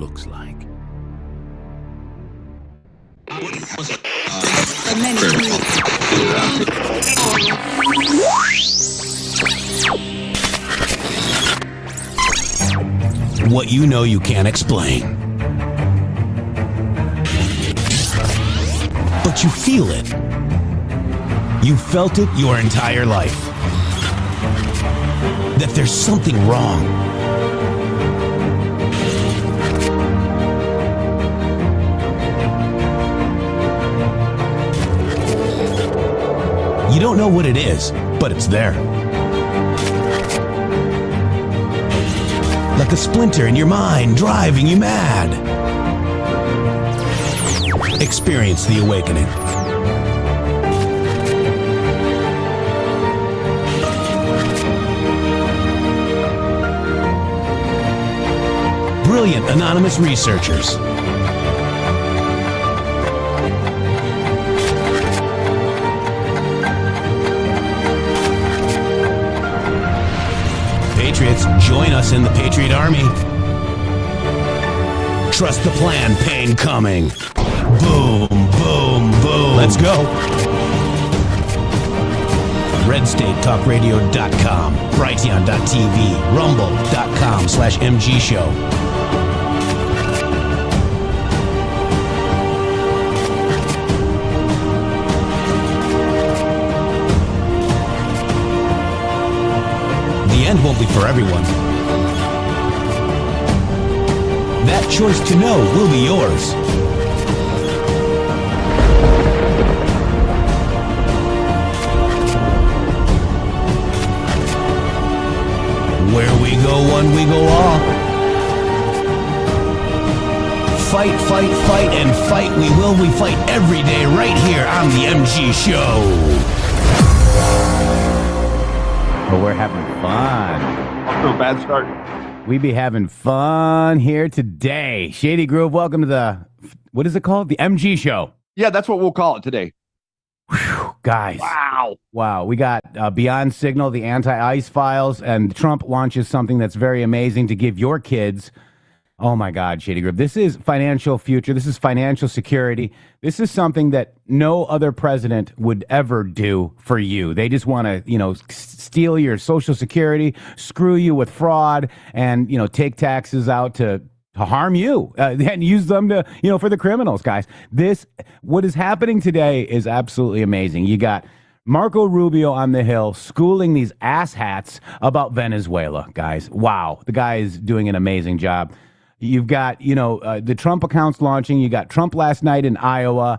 looks like. What you know you can't explain. But you feel it. You felt it your entire life. That there's something wrong. You don't know what it is, but it's there. Like a splinter in your mind, driving you mad. Experience the awakening. Brilliant anonymous researchers. Patriots, join us in the Patriot Army. Trust the plan, pain coming. Boom, boom, boom. Let's go. RedStateTalkRadio.com, Brighteon.tv, Rumble.com/MG Show. The end won't be for everyone. That choice to know will be yours. Where we go one, we go all. Fight, fight, fight, and fight we will. We fight every day right here on the MG Show. But we're having fun. Off to a bad start. We be having fun here today. Shady Groove, welcome to the, what is it called? The MG Show. Yeah, that's what we'll call it today. Whew, guys. Wow. We got Beyond Signal, the anti-ICE files, and Trump launches something that's very amazing to give your kids. Oh my God, Shady Groove. This is financial future. This is financial security. This is something that no other president would ever do for you. They just want to, steal your Social Security, screw you with fraud, and, take taxes out to harm you and use them to, for the criminals, guys. What is happening today is absolutely amazing. You got Marco Rubio on the Hill schooling these asshats about Venezuela, guys. Wow. The guy is doing an amazing job. You've got, the Trump accounts launching. You got Trump last night in Iowa.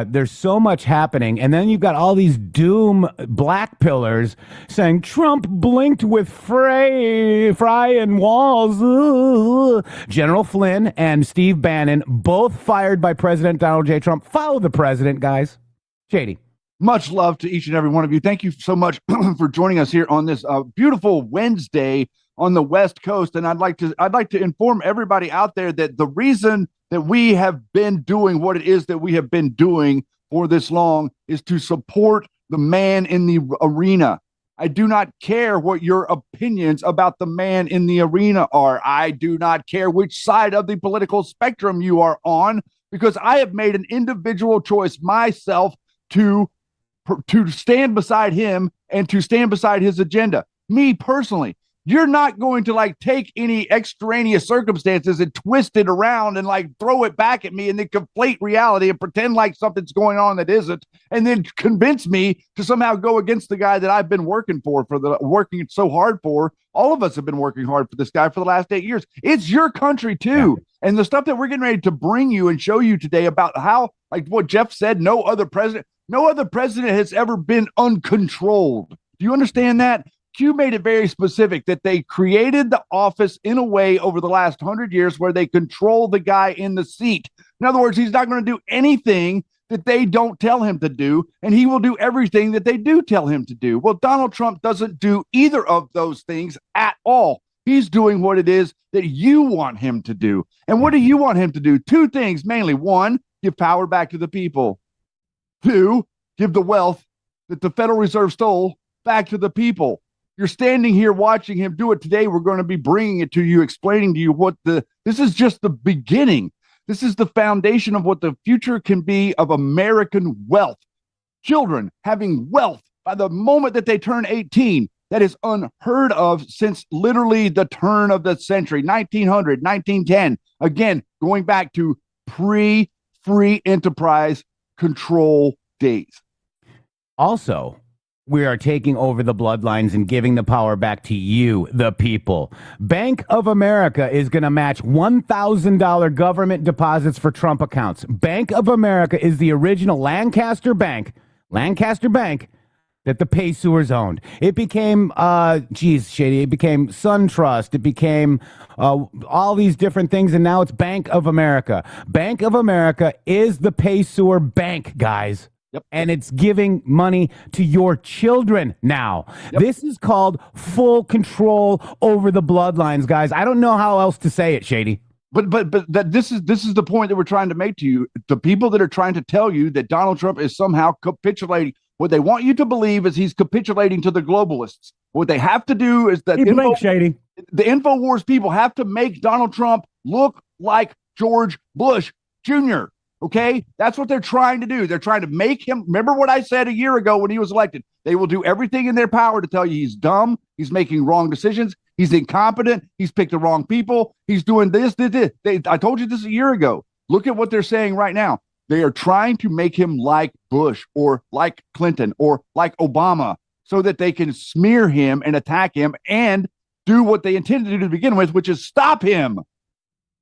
There's so much happening. And then you've got all these doom black pillars saying Trump blinked with Fry and Walls. Ugh. General Flynn and Steve Bannon, both fired by President Donald J. Trump. Follow the president, guys. Shady. Much love to each and every one of you. Thank you so much for joining us here on this beautiful Wednesday on the West Coast. And I'd like to inform everybody out there that the reason that we have been doing what it is that we have been doing for this long is to support the man in the arena. I do not care what your opinions about the man in the arena are. I do not care which side of the political spectrum you are on, because I have made an individual choice myself to stand beside him and to stand beside his agenda. Me personally, you're not going to take any extraneous circumstances and twist it around and throw it back at me and then conflate reality and pretend like something's going on that isn't, and then convince me to somehow go against the guy that I've been working so hard for. All of us have been working hard for this guy for the last 8 years. It's your country too. Yeah. And the stuff that we're getting ready to bring you and show you today about how, what Jeff said, no other president has ever been uncontrolled. Do you understand that? Q made it very specific that they created the office in a way over the last 100 years where they control the guy in the seat. In other words, he's not going to do anything that they don't tell him to do, and he will do everything that they do tell him to do. Well, Donald Trump doesn't do either of those things at all. He's doing what it is that you want him to do. And what do you want him to do? Two things mainly. One, give power back to the people. Two, give the wealth that the Federal Reserve stole back to the people. You're standing here watching him do it today. We're going to be bringing it to you, explaining to you this is just the beginning. This is the foundation of what the future can be of American wealth. Children having wealth by the moment that they turn 18. That is unheard of since literally the turn of the century, 1900, 1910. Again, going back to pre-free enterprise control days. Also, we are taking over the bloodlines and giving the power back to you, the people. Bank of America is going to match $1,000 government deposits for Trump accounts. Bank of America is the original Lancaster Bank that the pay-sewers owned. It became, Shady, it became SunTrust. It became all these different things, and now it's Bank of America. Bank of America is the pay-sewer bank, guys. Yep. And it's giving money to your children now. Yep. This is called full control over the bloodlines, guys. I don't know how else to say it, Shady. But that this is the point that we're trying to make to you. The people that are trying to tell you that Donald Trump is somehow capitulating, what they want you to believe is he's capitulating to the globalists. What they have to do is that Shady. The InfoWars people have to make Donald Trump look like George Bush Jr. Okay, that's what they're trying to do. They're trying to make him. Remember what I said a year ago when he was elected. They will do everything in their power to tell you he's dumb, he's making wrong decisions, he's incompetent, he's picked the wrong people, he's doing this. I told you this a year ago. Look at what they're saying right now. They are trying to make him like Bush or like Clinton or like Obama so that they can smear him and attack him and do what they intended to do to begin with, which is stop him.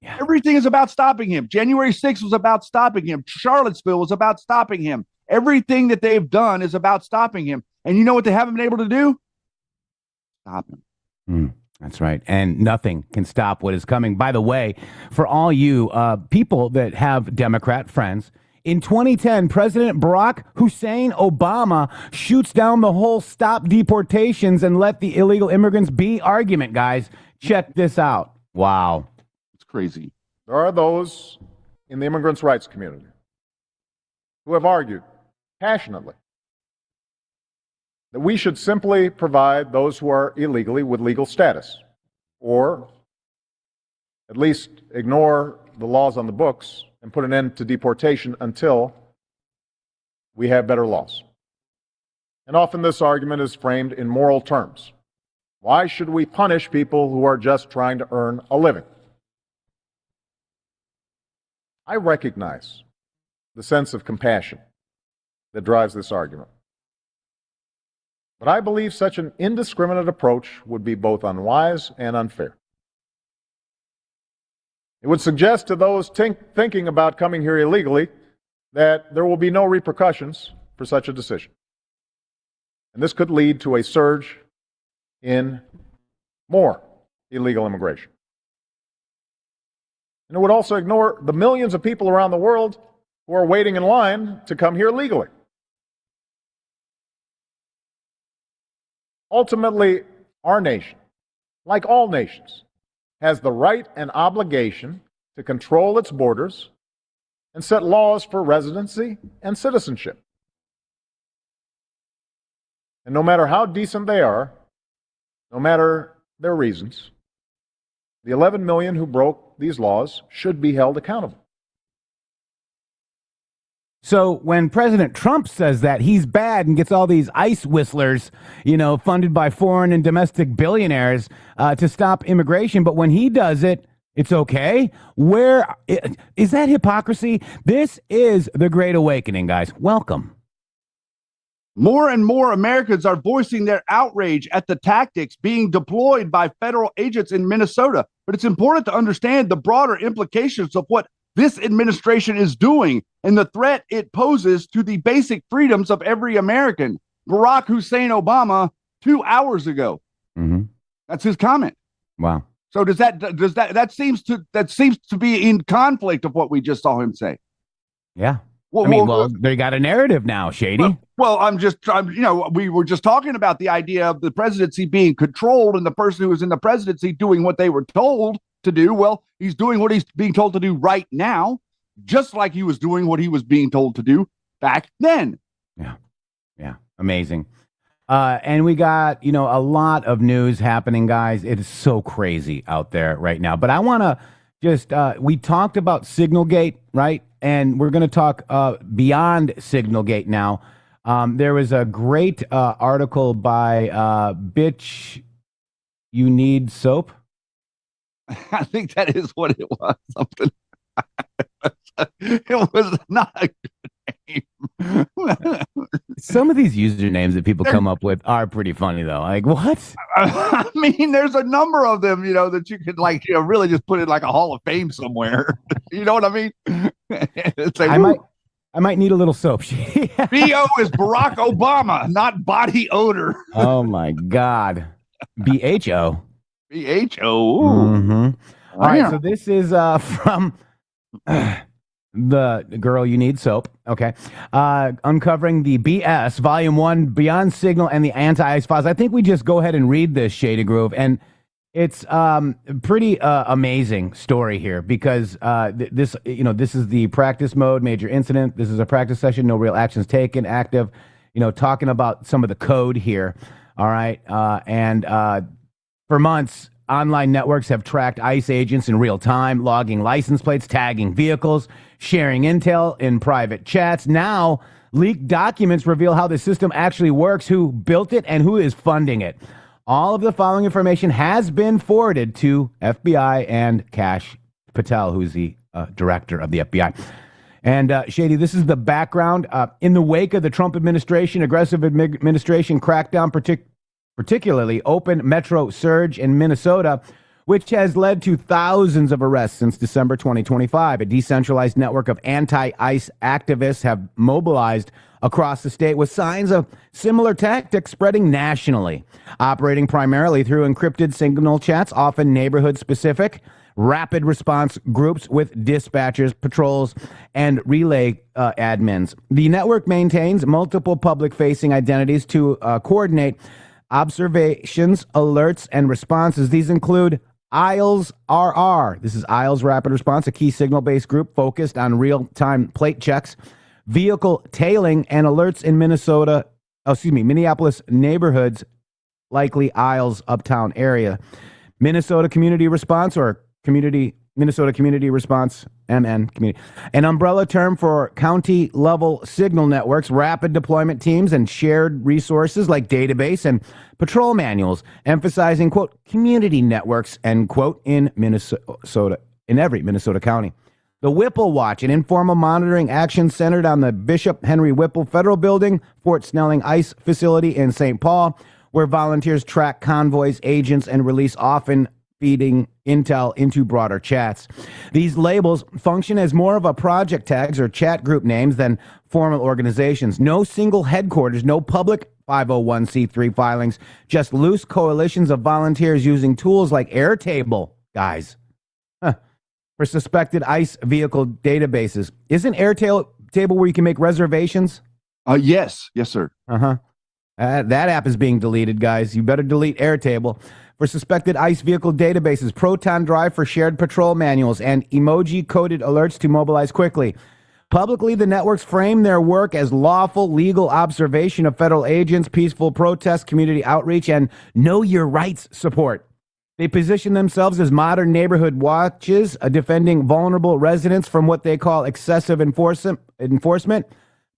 Yeah. Everything is about stopping him. January 6th was about stopping him. Charlottesville was about stopping him. Everything that they've done is about stopping him. And you know what they haven't been able to do? Stop him. That's right. And nothing can stop what is coming. By the way, for all you people that have Democrat friends, in 2010, President Barack Hussein Obama shoots down the whole stop deportations and let the illegal immigrants be argument, guys. Check this out. Wow. Crazy. There are those in the immigrants' rights community who have argued passionately that we should simply provide those who are illegally with legal status, or at least ignore the laws on the books and put an end to deportation until we have better laws. And often this argument is framed in moral terms. Why should we punish people who are just trying to earn a living? I recognize the sense of compassion that drives this argument. But I believe such an indiscriminate approach would be both unwise and unfair. It would suggest to those thinking about coming here illegally that there will be no repercussions for such a decision. And this could lead to a surge in more illegal immigration. And it would also ignore the millions of people around the world who are waiting in line to come here legally. Ultimately, our nation, like all nations, has the right and obligation to control its borders and set laws for residency and citizenship. And no matter how decent they are, no matter their reasons, the 11 million who broke these laws should be held accountable. So when President Trump says that, he's bad and gets all these ICE whistlers, funded by foreign and domestic billionaires to stop immigration. But when he does it, it's okay. Where is that hypocrisy? This is the Great Awakening, guys. Welcome. More and more Americans are voicing their outrage at the tactics being deployed by federal agents in Minnesota. But it's important to understand the broader implications of what this administration is doing and the threat it poses to the basic freedoms of every American. Barack Hussein Obama 2 hours ago. Mm-hmm. That's his comment. Wow. So that seems to be in conflict of what we just saw him say. Yeah. Well, they got a narrative now, Shady. We were just talking about the idea of the presidency being controlled and the person who was in the presidency doing what they were told to do. Well, he's doing what he's being told to do right now, just like he was doing what he was being told to do back then. Yeah. Amazing. And we got, a lot of news happening, guys. It is so crazy out there right now. But I want to just, we talked about Signalgate, right? And we're going to talk beyond Signalgate now. There was a great article by Bitch You Need Soap. I think that is what it was. Something. It was not a good name. Some of these usernames that people come up with are pretty funny, though. Like, what? I mean, there's a number of them, that you could really just put in like a Hall of Fame somewhere. You know what I mean? It's like, I might need a little soap. BO is Barack Obama, not body odor. Oh my God. BHO. BHO. Mm-hmm. All right, so this is from the Girl You Need Soap. Okay. Uncovering the BS, Volume 1, Beyond Signal and the Anti-ICE Files. I think we just go ahead and read this, Shady Groove. And it's pretty amazing story here because this is the practice mode, major incident. This is a practice session, no real actions taken, active, talking about some of the code here. All right. And for months, online networks have tracked ICE agents in real time, logging license plates, tagging vehicles, sharing intel in private chats. Now, leaked documents reveal how the system actually works, who built it, and who is funding it. All of the following information has been forwarded to FBI and Kash Patel, who's the director of the FBI. And Shady, this is the background. In the wake of the Trump administration, aggressive administration crackdown, particularly open metro surge in Minnesota, which has led to thousands of arrests since December 2025. A decentralized network of anti-ICE activists have mobilized across the state with signs of similar tactics spreading nationally, operating primarily through encrypted signal chats, often neighborhood-specific, rapid response groups with dispatchers, patrols, and relay admins. The network maintains multiple public-facing identities to coordinate observations, alerts, and responses. These include ISLES RR. This is ISLES Rapid Response, a key signal-based group focused on real-time plate checks, vehicle tailing, and alerts in Minneapolis neighborhoods, likely ISLES Uptown area. Minnesota Community Response, or Minnesota Community Response, MN Community, an umbrella term for county-level signal networks, rapid deployment teams, and shared resources like database and patrol manuals, emphasizing, quote, community networks, end quote, in every Minnesota county. The Whipple Watch, an informal monitoring action centered on the Bishop Henry Whipple Federal Building, Fort Snelling ICE facility in St. Paul, where volunteers track convoys, agents, and release often feeding intel into broader chats. These labels function as more of a project tags or chat group names than formal organizations. No single headquarters, no public 501c3 filings, just loose coalitions of volunteers using tools like Airtable, guys, for suspected ICE vehicle databases. Isn't Airtable where you can make reservations? Yes, sir. That app is being deleted, guys. You better delete Airtable. For suspected ICE vehicle databases, Proton Drive for shared patrol manuals, and emoji-coded alerts to mobilize quickly. Publicly, the networks frame their work as lawful, legal observation of federal agents, peaceful protest, community outreach, and know your rights support. They position themselves as modern neighborhood watches, defending vulnerable residents from what they call excessive enforcement,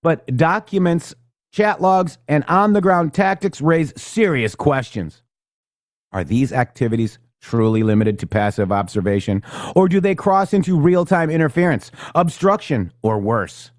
but documents, chat logs, and on-the-ground tactics raise serious questions. Are these activities truly limited to passive observation, or do they cross into real-time interference, obstruction, or worse?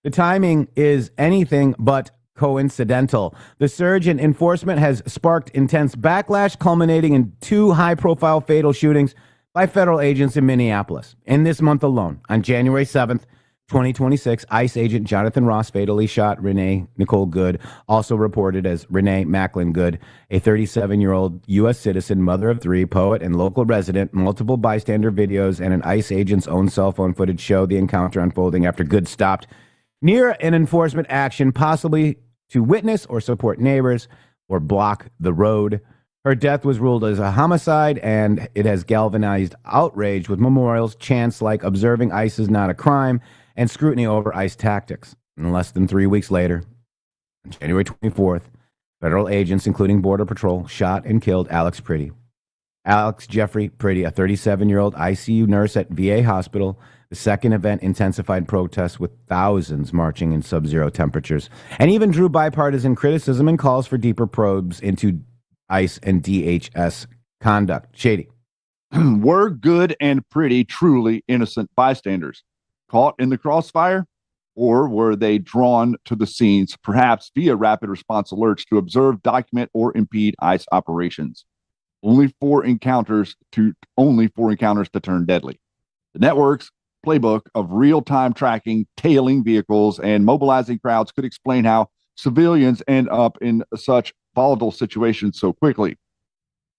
The timing is anything but coincidental. The surge in enforcement has sparked intense backlash, culminating in 2 high-profile fatal shootings by federal agents in Minneapolis. In this month alone, on January 7th, 2026, ICE agent Jonathan Ross fatally shot Renee Nicole Good, also reported as Renee Macklin Good, a 37-year-old U.S. citizen, mother of 3, poet, and local resident. Multiple bystander videos and an ICE agent's own cell phone footage show the encounter unfolding after Good stopped near an enforcement action, possibly to witness or support neighbors or block the road. Her death was ruled as a homicide, and it has galvanized outrage with memorials, chants like "Observing ICE is not a crime," and scrutiny over ICE tactics. And less than 3 weeks later, on January 24th, Federal agents, including Border Patrol, shot and killed Alex Pretty. Alex Jeffrey Pretty, a 37-year-old ICU nurse at VA hospital. The second event intensified protests with thousands marching in sub-zero temperatures and even drew bipartisan criticism and calls for deeper probes into ICE and DHS conduct. Shady. Were Good and Pretty truly innocent bystanders caught in the crossfire, or were they drawn to the scenes, perhaps via rapid response alerts to observe, document, or impede ICE operations? Only four encounters to turn deadly. The network's playbook of real-time tracking, tailing vehicles, and mobilizing crowds could explain how civilians end up in such volatile situations so quickly.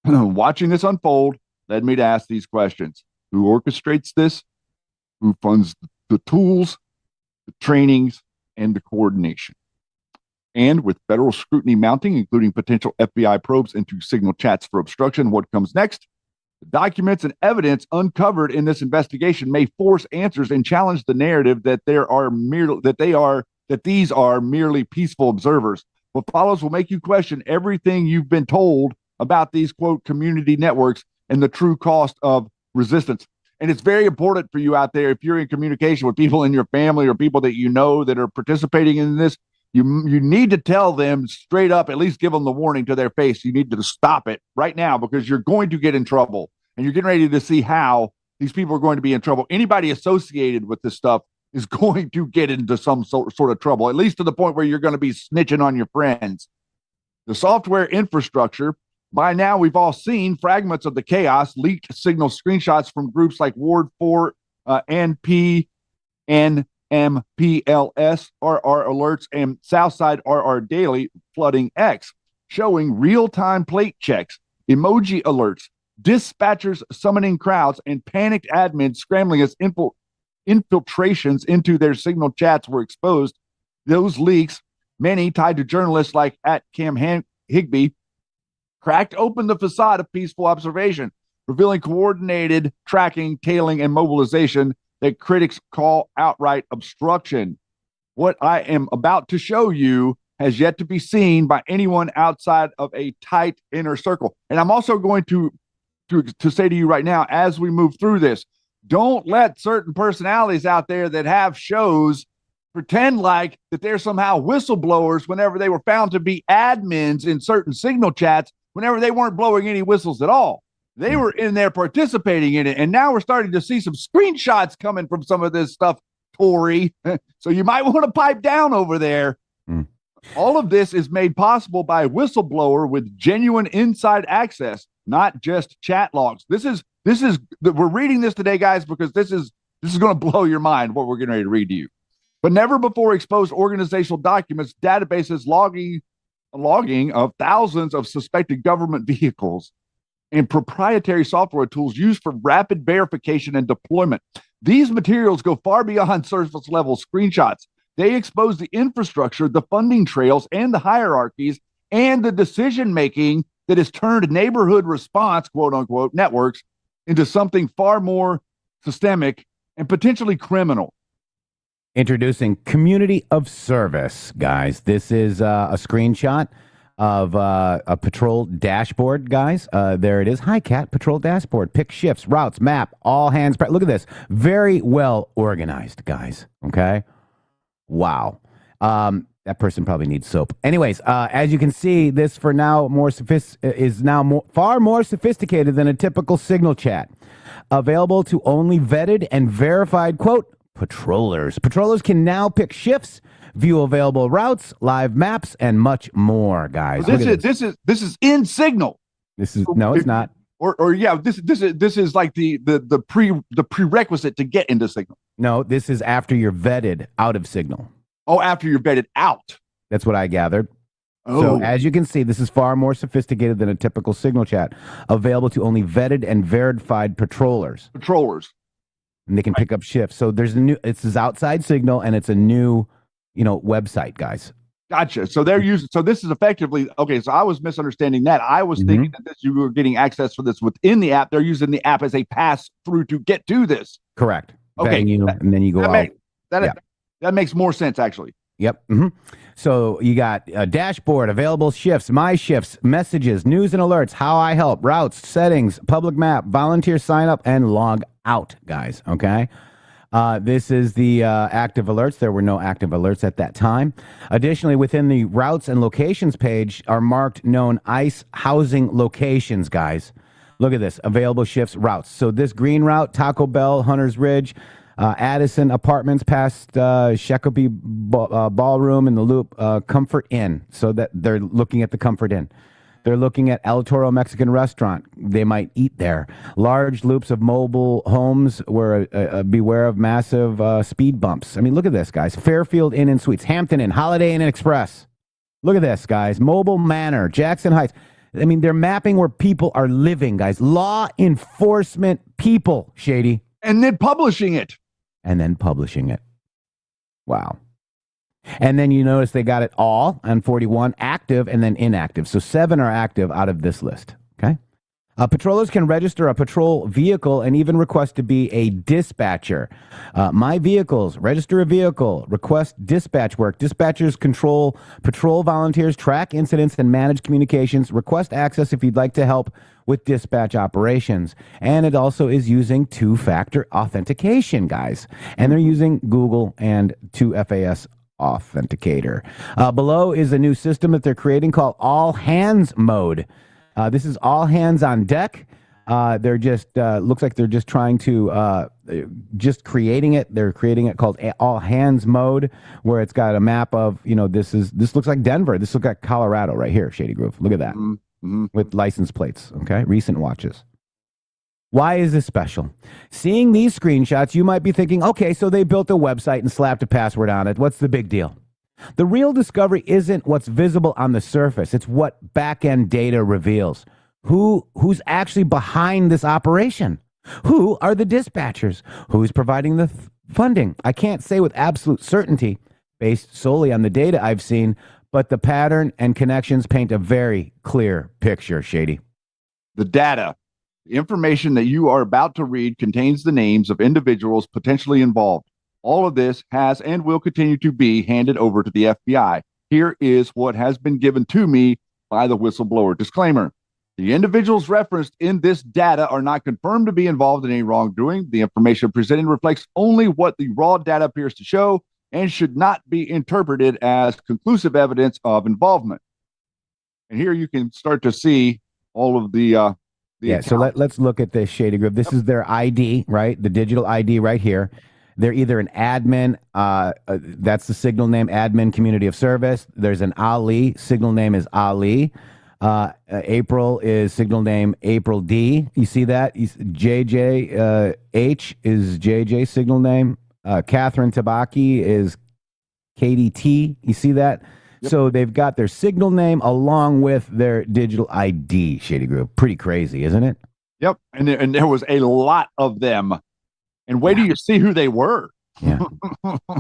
Watching this unfold led me to ask these questions. Who orchestrates this? Who funds the tools, the trainings, and the coordination? And with federal scrutiny mounting, including potential FBI probes into signal chats for obstruction, what comes next? The documents and evidence uncovered in this investigation may force answers and challenge the narrative that these are merely peaceful observers. What follows will make you question everything you've been told about these, quote, community networks and the true cost of resistance. And it's very important for you out there, if you're in communication with people in your family or people that you know that are participating in this, you need to tell them straight up, at least give them the warning to their face. You need to stop it right now, because you're going to get in trouble, and you're getting ready to see how these people are going to be in trouble. Anybody associated with this stuff is going to get into some sort of trouble, at least to the point where you're going to be snitching on your friends. The software infrastructure, by now we've all seen fragments of the chaos, leaked signal screenshots from groups like Ward 4, NP, MPLS, RR Alerts, and Southside RR Daily flooding X, showing real-time plate checks, emoji alerts, dispatchers summoning crowds, and panicked admins scrambling as infiltrations into their signal chats were exposed. Those leaks, many tied to journalists like @Cam Higbee, cracked open the facade of peaceful observation, revealing coordinated tracking, tailing, and mobilization that critics call outright obstruction. What I am about to show you has yet to be seen by anyone outside of a tight inner circle. And I'm also going to say to you right now, as we move through this, don't let certain personalities out there that have shows pretend like that they're somehow whistleblowers whenever they were found to be admins in certain signal chats, whenever they weren't blowing any whistles at all. They were in there participating in it. And now we're starting to see some screenshots coming from some of this stuff, Tory. So you might want to pipe down over there. All of this is made possible by a whistleblower with genuine inside access, not just chat logs. We're reading this today, guys, because this is going to blow your mind, what we're getting ready to read to you. But never before exposed organizational documents, databases, logging of thousands of suspected government vehicles, and proprietary software tools used for rapid verification and deployment. These materials go far beyond surface level screenshots. They expose the infrastructure, the funding trails, and the hierarchies, and the decision making that has turned neighborhood response, quote unquote, networks into something far more systemic and potentially criminal. Introducing Community of Service, guys. This is a screenshot of a patrol dashboard, guys. There it is. Hi, Cat. Patrol dashboard. Pick shifts, routes, map, all hands. Look at this. Very well organized, guys. Okay. Wow. That person probably needs soap. Anyways, as you can see, this far more sophisticated than a typical signal chat. Available to only vetted and verified, quote, patrollers. Patrollers can now pick shifts, view available routes, live maps, and much more, guys. This is in Signal. This is no, it's not. This is like the prerequisite to get into Signal. No, this is after you're vetted out of Signal. Oh, after you're vetted out. That's what I gathered. Oh. So as you can see, this is far more sophisticated than a typical Signal chat. Available to only vetted and verified patrollers. And they can pick up shifts. So there's this is outside Signal, and it's a new, website, guys. Gotcha. So they're using, so this is effectively, okay, so I was misunderstanding that. I was thinking that you were getting access for this within the app. They're using the app as a pass through to get to this. Correct. Okay. And then you go out. That makes more sense, actually. Yep. So you got a dashboard, available shifts, my shifts, messages, news and alerts, how I help, routes, settings, public map, volunteer sign up, and log out, guys. Okay. This is the active alerts. There were no active alerts at that time. Additionally, within the routes and locations page are marked known ICE housing locations, guys. Look at this. Available shifts, routes. So this green route, Taco Bell, Hunter's Ridge, Addison Apartments past Shakopee Ballroom in the Loop, Comfort Inn. So that they're looking at the Comfort Inn. They're looking at El Toro Mexican Restaurant. They might eat there. Large loops of mobile homes where beware of massive speed bumps. I mean, look at this, guys. Fairfield Inn and Suites, Hampton Inn, Holiday Inn and Express. Look at this, guys. Mobile Manor, Jackson Heights. I mean, they're mapping where people are living, guys. Law enforcement people, Shady. And then publishing it. Wow. And then you notice they got it all on 41, active and then inactive. So 7 are active out of this list. Okay. Patrollers can register a patrol vehicle and even request to be a dispatcher. My vehicles, register a vehicle, request dispatch work. Dispatchers control patrol volunteers, track incidents, and manage communications. Request access if you'd like to help with dispatch operations. And it also is using 2-factor authentication, guys. And they're using Google and 2FAS Authenticator. Below is a new system that they're creating called All Hands Mode. This is all hands on deck. They're just looks like they're just trying to just creating it. They're creating it called All Hands Mode, where it's got a map of, you know, this looks like Denver. This looks like Colorado right here, Shady Grove. Look at that. With license plates. Okay, recent watches. Why is this special? Seeing these screenshots, you might be thinking, okay, so they built a website and slapped a password on it. What's the big deal? The real discovery isn't what's visible on the surface. It's what back-end data reveals. Who's actually behind this operation? Who are the dispatchers? Who's providing the funding? I can't say with absolute certainty, based solely on the data I've seen, but the pattern and connections paint a very clear picture, Shady. The data. The information that you are about to read contains the names of individuals potentially involved. All of this has and will continue to be handed over to the FBI. Here is what has been given to me by the whistleblower. Disclaimer. The individuals referenced in this data are not confirmed to be involved in any wrongdoing. The information presented reflects only what the raw data appears to show and should not be interpreted as conclusive evidence of involvement. And here you can start to see all of the so let's look at this, Shady Grove. This is their ID, right? The digital ID right here. They're either an admin, that's the signal name, admin community of service. There's an Ali, signal name is Ali. April is signal name April D. You see that? JJ H is JJ signal name. Catherine Tabaki is KDT. You see that? Yep. So they've got their signal name along with their digital ID, Shady Grove. Pretty crazy, isn't it? Yep. And there was a lot of them. And wait till you see who they were. Yeah.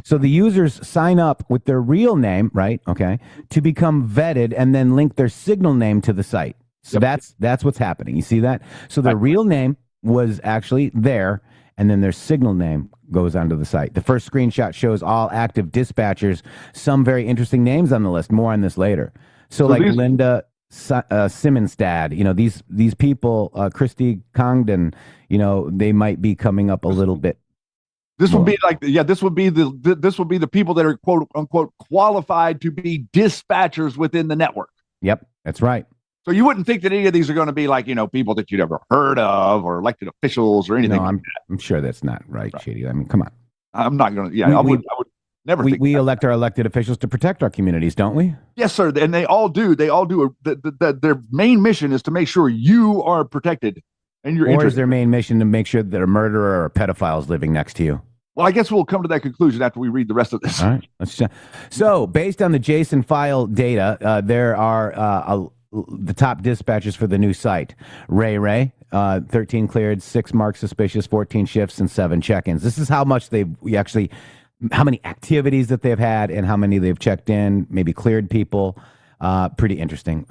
So the users sign up with their real name, right? Okay. To become vetted and then link their signal name to the site. So that's what's happening. You see that? So their real name was actually there, and then their signal name goes onto the site. The first screenshot shows all active dispatchers, some very interesting names on the list. More on this later. So like Linda Simonstad, you know, these people, Christy Congdon, you know, they might be coming up a little bit. This would be like, this would be the people that are quote unquote qualified to be dispatchers within the network. Yep, that's right. So you wouldn't think that any of these are going to be like, you know, people that you'd ever heard of or elected officials or anything. No, like I'm sure that's not right, Shady. I mean, come on. I'm not going to. Yeah, I would never. We elect our elected officials to protect our communities, don't we? Yes, sir. And they all do. They all do. Their main mission is to make sure you are protected and you're. Or is their main mission to make sure that a murderer or a pedophile is living next to you? Well, I guess we'll come to that conclusion after we read the rest of this. All right. Let's check. So, based on the JSON file data, there are the top dispatchers for the new site. Ray, 13 cleared, 6 marked suspicious, 14 shifts, and 7 check-ins. This is how much how many activities that they've had and how many they've checked in, maybe cleared people. Pretty interesting.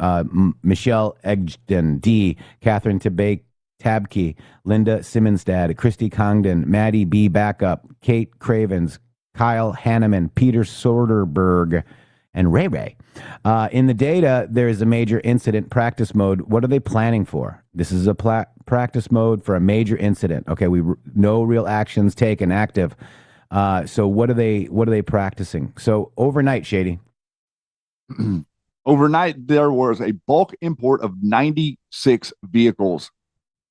Michelle Egden, D, Catherine Tabke, Linda Simonstad, Christy Congdon, Maddie B. Backup, Kate Cravens, Kyle Hanneman, Peter Soderberg, and Ray Ray. In the data, there is a major incident practice mode. What are they planning for? This is a practice mode for a major incident. Okay, no real actions taken active. So what are they practicing? So overnight, Shady. Overnight, there was a bulk import of 96 vehicles.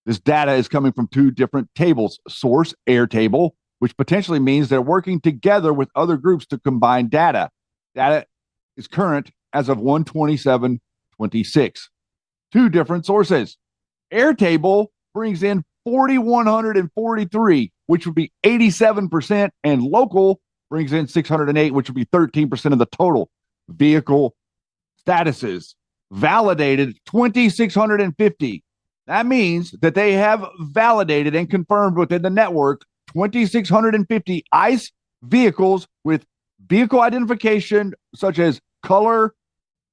This data is coming from two different tables. Source, Airtable, which potentially means they're working together with other groups to combine data. Data is current as of 1/27/26. Two different sources. Airtable brings in 4,143, which would be 87%, and local brings in 608, which would be 13% of the total. Vehicle statuses validated 2,650. That means that they have validated and confirmed within the network 2,650 ICE vehicles with vehicle identification such as color,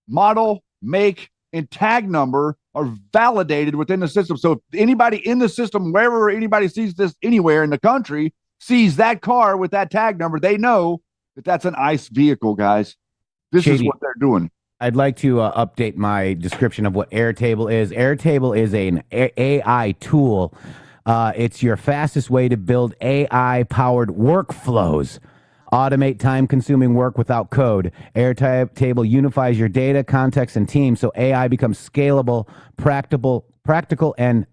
model, make, and tag number are validated within the system. So if anybody in the system, wherever anybody sees this anywhere in the country, sees that car with that tag number, they know that that's an ICE vehicle, guys. This Shady, is what they're doing. I'd like to update my description of what Airtable is. Airtable is an AI tool. It's your fastest way to build AI-powered workflows. Automate time-consuming work without code. Airtable unifies your data, context, and team, so AI becomes scalable, practical, and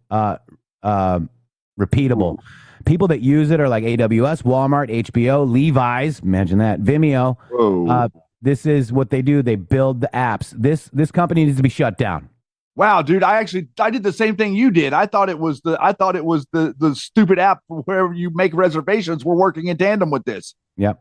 repeatable. People that use it are like AWS, Walmart, HBO, Levi's. Imagine that. Vimeo. Whoa. This is what they do. They build the apps. This company needs to be shut down. Wow, dude! I did the same thing you did. I thought it was the stupid app where you make reservations. We're working in tandem with this. Yep.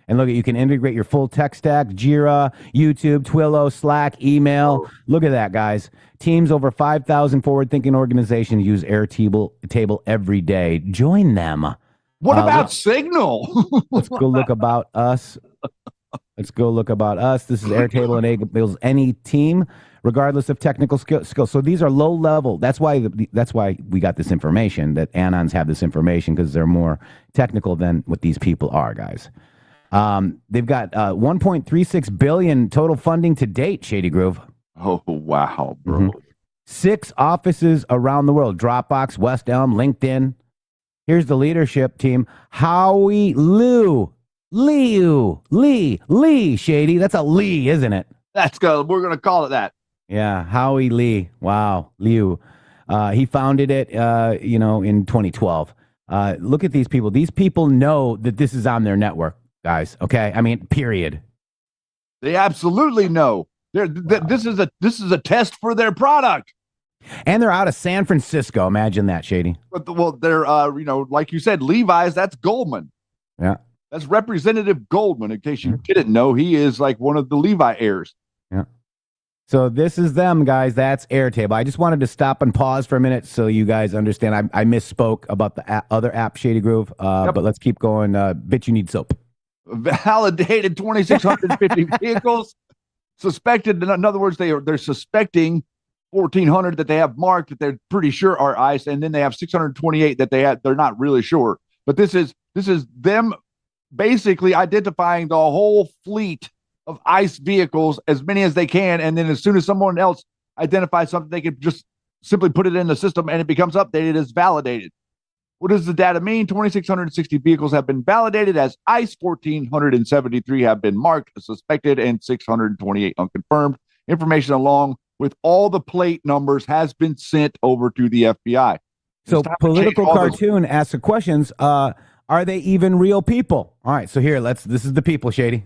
And look, you can integrate your full tech stack: Jira, YouTube, Twilio, Slack, email. Look at that, guys. Teams over 5,000 forward-thinking organizations use Airtable every day. Join them. What about Signal? Let's go look about us. Let's go look about us. This is Airtable enables any team, regardless of technical skill. So these are low level. That's why we got this information, that Anons have this information, because they're more technical than what these people are, guys. They've got 1.36 billion total funding to date, Shady Groove. Oh, wow, bro. Mm-hmm. 6 offices around the world: Dropbox, West Elm, LinkedIn. Here's the leadership team: Howie Lee, Shady. That's a Lee, isn't it? We're gonna call it that. Yeah, Howie Lee. Wow, Liu. He founded it, in 2012. Look at these people. These people know that this is on their network, guys. Okay, I mean, period. They absolutely know. This is a test for their product. And they're out of San Francisco. Imagine that, Shady. Well, they're like you said, Levi's. That's Goldman. Yeah. That's Representative Goldman. In case you didn't know, he is like one of the Levi heirs. Yeah. So this is them, guys. That's Airtable. I just wanted to stop and pause for a minute so you guys understand. I misspoke about the other app, Shady Groove. But let's keep going. Bitch, you need soap. Validated 2,650 vehicles. Suspected, in other words, they're suspecting 1,400 that they have marked that they're pretty sure are ICE, and then they have 628 that they're not really sure. But this is them basically identifying the whole fleet of ICE vehicles, as many as they can, and then as soon as someone else identifies something, they can just simply put it in the system and it becomes updated as validated. What does the data mean? 2,660 vehicles have been validated as ICE, 1,473 have been marked as suspected, and 628 unconfirmed. Information along with all the plate numbers has been sent over to the FBI. So Political Cartoon asks the questions, are they even real people? All right, so this is the people, Shady.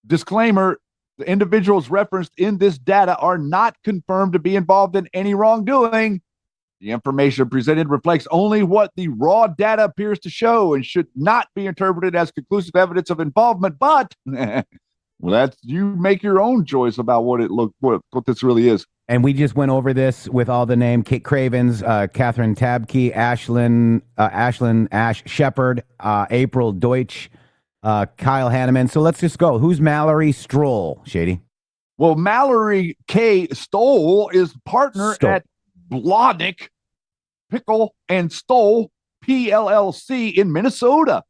Disclaimer: the individuals referenced in this data are not confirmed to be involved in any wrongdoing. The information presented reflects only what the raw data appears to show and should not be interpreted as conclusive evidence of involvement. But well, that's, you make your own choice about what this really is. And we just went over this with all the name: Kate Cravens, Catherine Tabke, Ashlyn Ash Shepard, April Deutsch, Kyle Hanneman. So let's just go. Who's Mallory Stroll, Shady? Well, Mallory K. Stoll is partner at Blodnick, Pickle, and Stoll PLLC in Minnesota.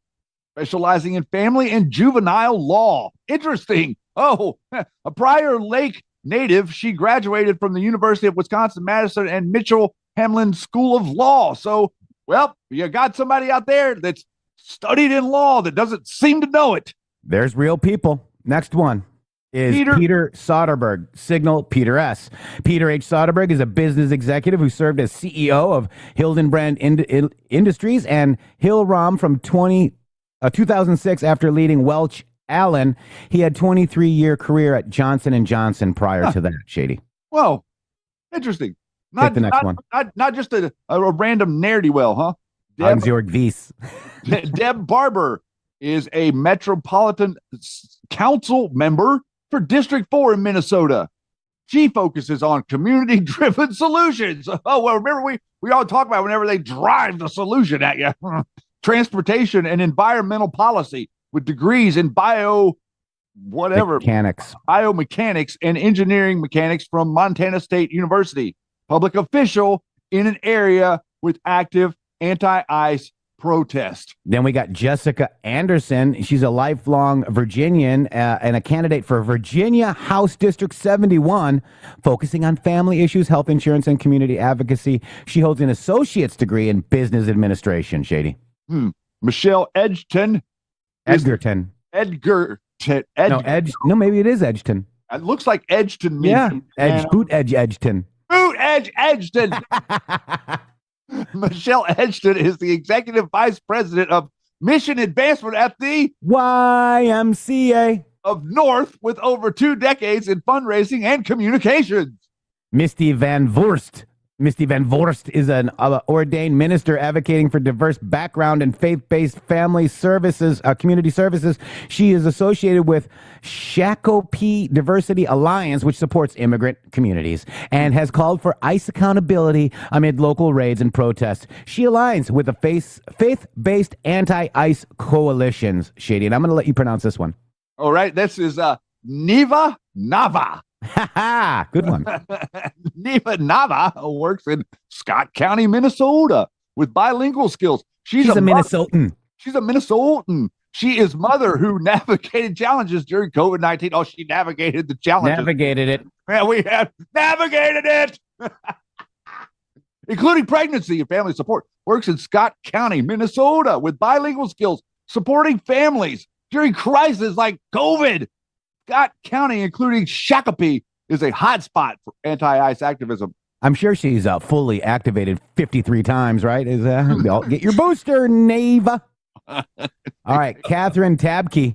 specializing in family and juvenile law. Interesting. Oh, a Prior Lake native, she graduated from the University of Wisconsin-Madison and Mitchell Hamlin School of Law. So, well, you got somebody out there that's studied in law that doesn't seem to know it. There's real people. Next one is Peter Soderberg, Signal Peter S. Peter H. Soderberg is a business executive who served as CEO of Hildenbrand Industries and Hillrom from 2006 after leading Welch Allen. He had 23-year career at Johnson & Johnson prior to that, Shady. Whoa, interesting. Take the next one. Not just a random ne'er-do-well, huh? Georg Weiss. Deb Barber is a Metropolitan Council member for District 4 in Minnesota. She focuses on community-driven solutions. Oh, well, remember we all talk about whenever they drive the solution at you. Transportation and environmental policy with degrees in biomechanics and engineering mechanics from Montana State University. Public official in an area with active anti-ICE protest. Then we got Jessica Anderson. She's a lifelong Virginian and a candidate for Virginia House District 71, focusing on family issues, health insurance, and community advocacy. She holds an associate's degree in business administration, Shady. Michelle Edgerton. No, maybe it is Edgerton. It looks like Edgerton. Yeah, Boot Edge Edgerton. Boot Edge Edgerton. Michelle Edgerton is the executive vice president of mission advancement at the YMCA of North, with over 2 decades in fundraising and communications. Misty Van Voorst is an ordained minister advocating for diverse background and faith-based family services, community services. She is associated with Shakopee Diversity Alliance, which supports immigrant communities, and has called for ICE accountability amid local raids and protests. She aligns with the faith-based anti-ICE coalitions, Shady, and I'm going to let you pronounce this one. All right, this is Neva Nava. Ha! Good one. Neva Nava works in Scott County, Minnesota, with bilingual skills. She's a Minnesotan. She's a Minnesotan. She is mother who navigated challenges during COVID-19. Oh, she navigated the challenges. Navigated it. Yeah, we have navigated it. Including pregnancy and family support. Works in Scott County, Minnesota, with bilingual skills, supporting families during crises like COVID. Scott County, including Shakopee, is a hotspot for anti-ICE activism. I'm sure she's fully activated 53 times, right? Get your booster, Neva. All right, Catherine Tabke.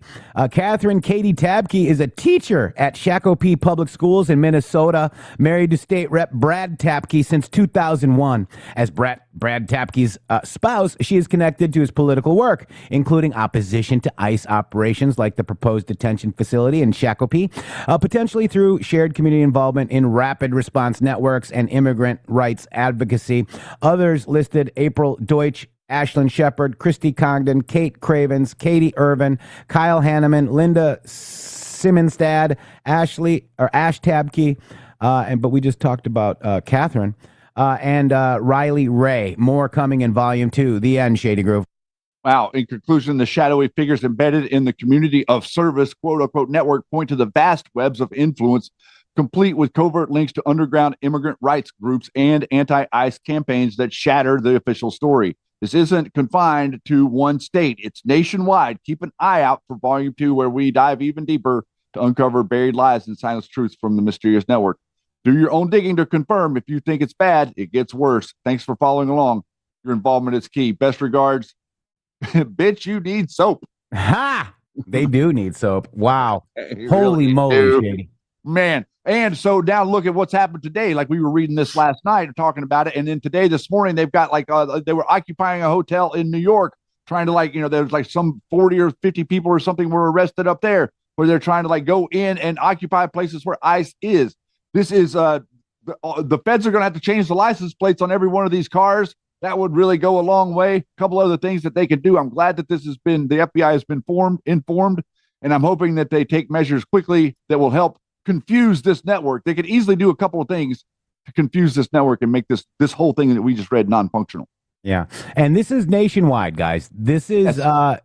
Catherine Katie Tabke is a teacher at Shakopee Public Schools in Minnesota, married to State Rep Brad Tabke since 2001. As Brad Tabke's spouse, she is connected to his political work, including opposition to ICE operations like the proposed detention facility in Shakopee, potentially through shared community involvement in rapid response networks and immigrant rights advocacy. Others listed April Deutsch, Ashlyn Shepard, Christy Congdon, Kate Cravens, Katie Irvin, Kyle Hanneman, Linda Simonstad, Ash Tabke, but we just talked about Catherine, and Riley Ray. More coming in Volume 2. The end, Shady Groove. Wow. In conclusion, the shadowy figures embedded in the community of service, quote-unquote, network point to the vast webs of influence, complete with covert links to underground immigrant rights groups and anti-ICE campaigns that shatter the official story. This isn't confined to one state. It's nationwide. Keep an eye out for Volume 2, where we dive even deeper to uncover buried lies and silence truths from the mysterious network. Do your own digging to confirm. If you think it's bad, it gets worse. Thanks for following along. Your involvement is key. Best regards. Bitch, you need soap. Ha! They do need soap. Wow. They Holy really moly, do. Shady. Man. And so now look at what's happened today. Like we were reading this last night, talking about it. And then today, this morning, they've got they were occupying a hotel in New York, trying to there was like some 40 or 50 people or something were arrested up there, where they're trying to go in and occupy places where ICE is. This is the feds are going to have to change the license plates on every one of these cars. That would really go a long way. A couple other things that they could do. I'm glad that the FBI has been informed, and I'm hoping that they take measures quickly that will help confuse this network. They could easily do a couple of things to confuse this network and make this whole thing that we just read non-functional. Yeah. And this is nationwide, guys. This is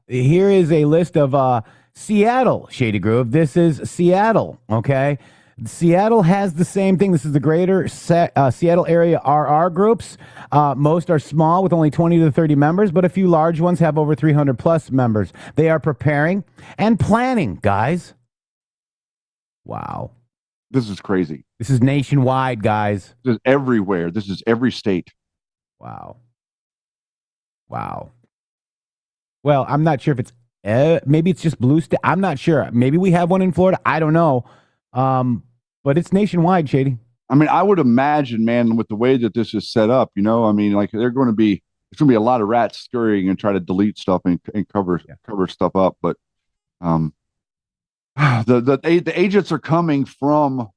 here is a list of Seattle, Shady Grove. This is Seattle, okay? Seattle has the same thing. This is the greater Seattle area RR groups. Most are small with only 20 to 30 members, but a few large ones have over 300 plus members. They are preparing and planning, guys. Wow. This is crazy. This is nationwide, guys. This is everywhere. This is every state. Wow. Wow. Well, I'm not sure if it's maybe it's just blue state. I'm not sure. Maybe we have one in Florida. I don't know. But it's nationwide, Shady. I mean, I would imagine, man, with the way that this is set up, I mean, like there's going to be a lot of rats scurrying and try to delete stuff and cover stuff up. But the agents are coming from,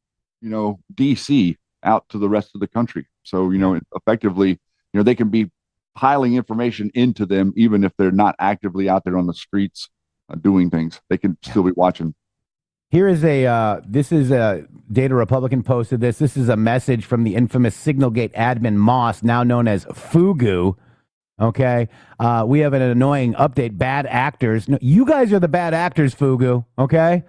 DC out to the rest of the country. So, effectively, they can be piling information into them, even if they're not actively out there on the streets doing things. They can still be watching. Here is this is a Data Republican posted this. This is a message from the infamous Signalgate admin Moss, now known as Fugu. Okay. We have an annoying update. Bad actors. No, you guys are the bad actors, Fugu. Okay.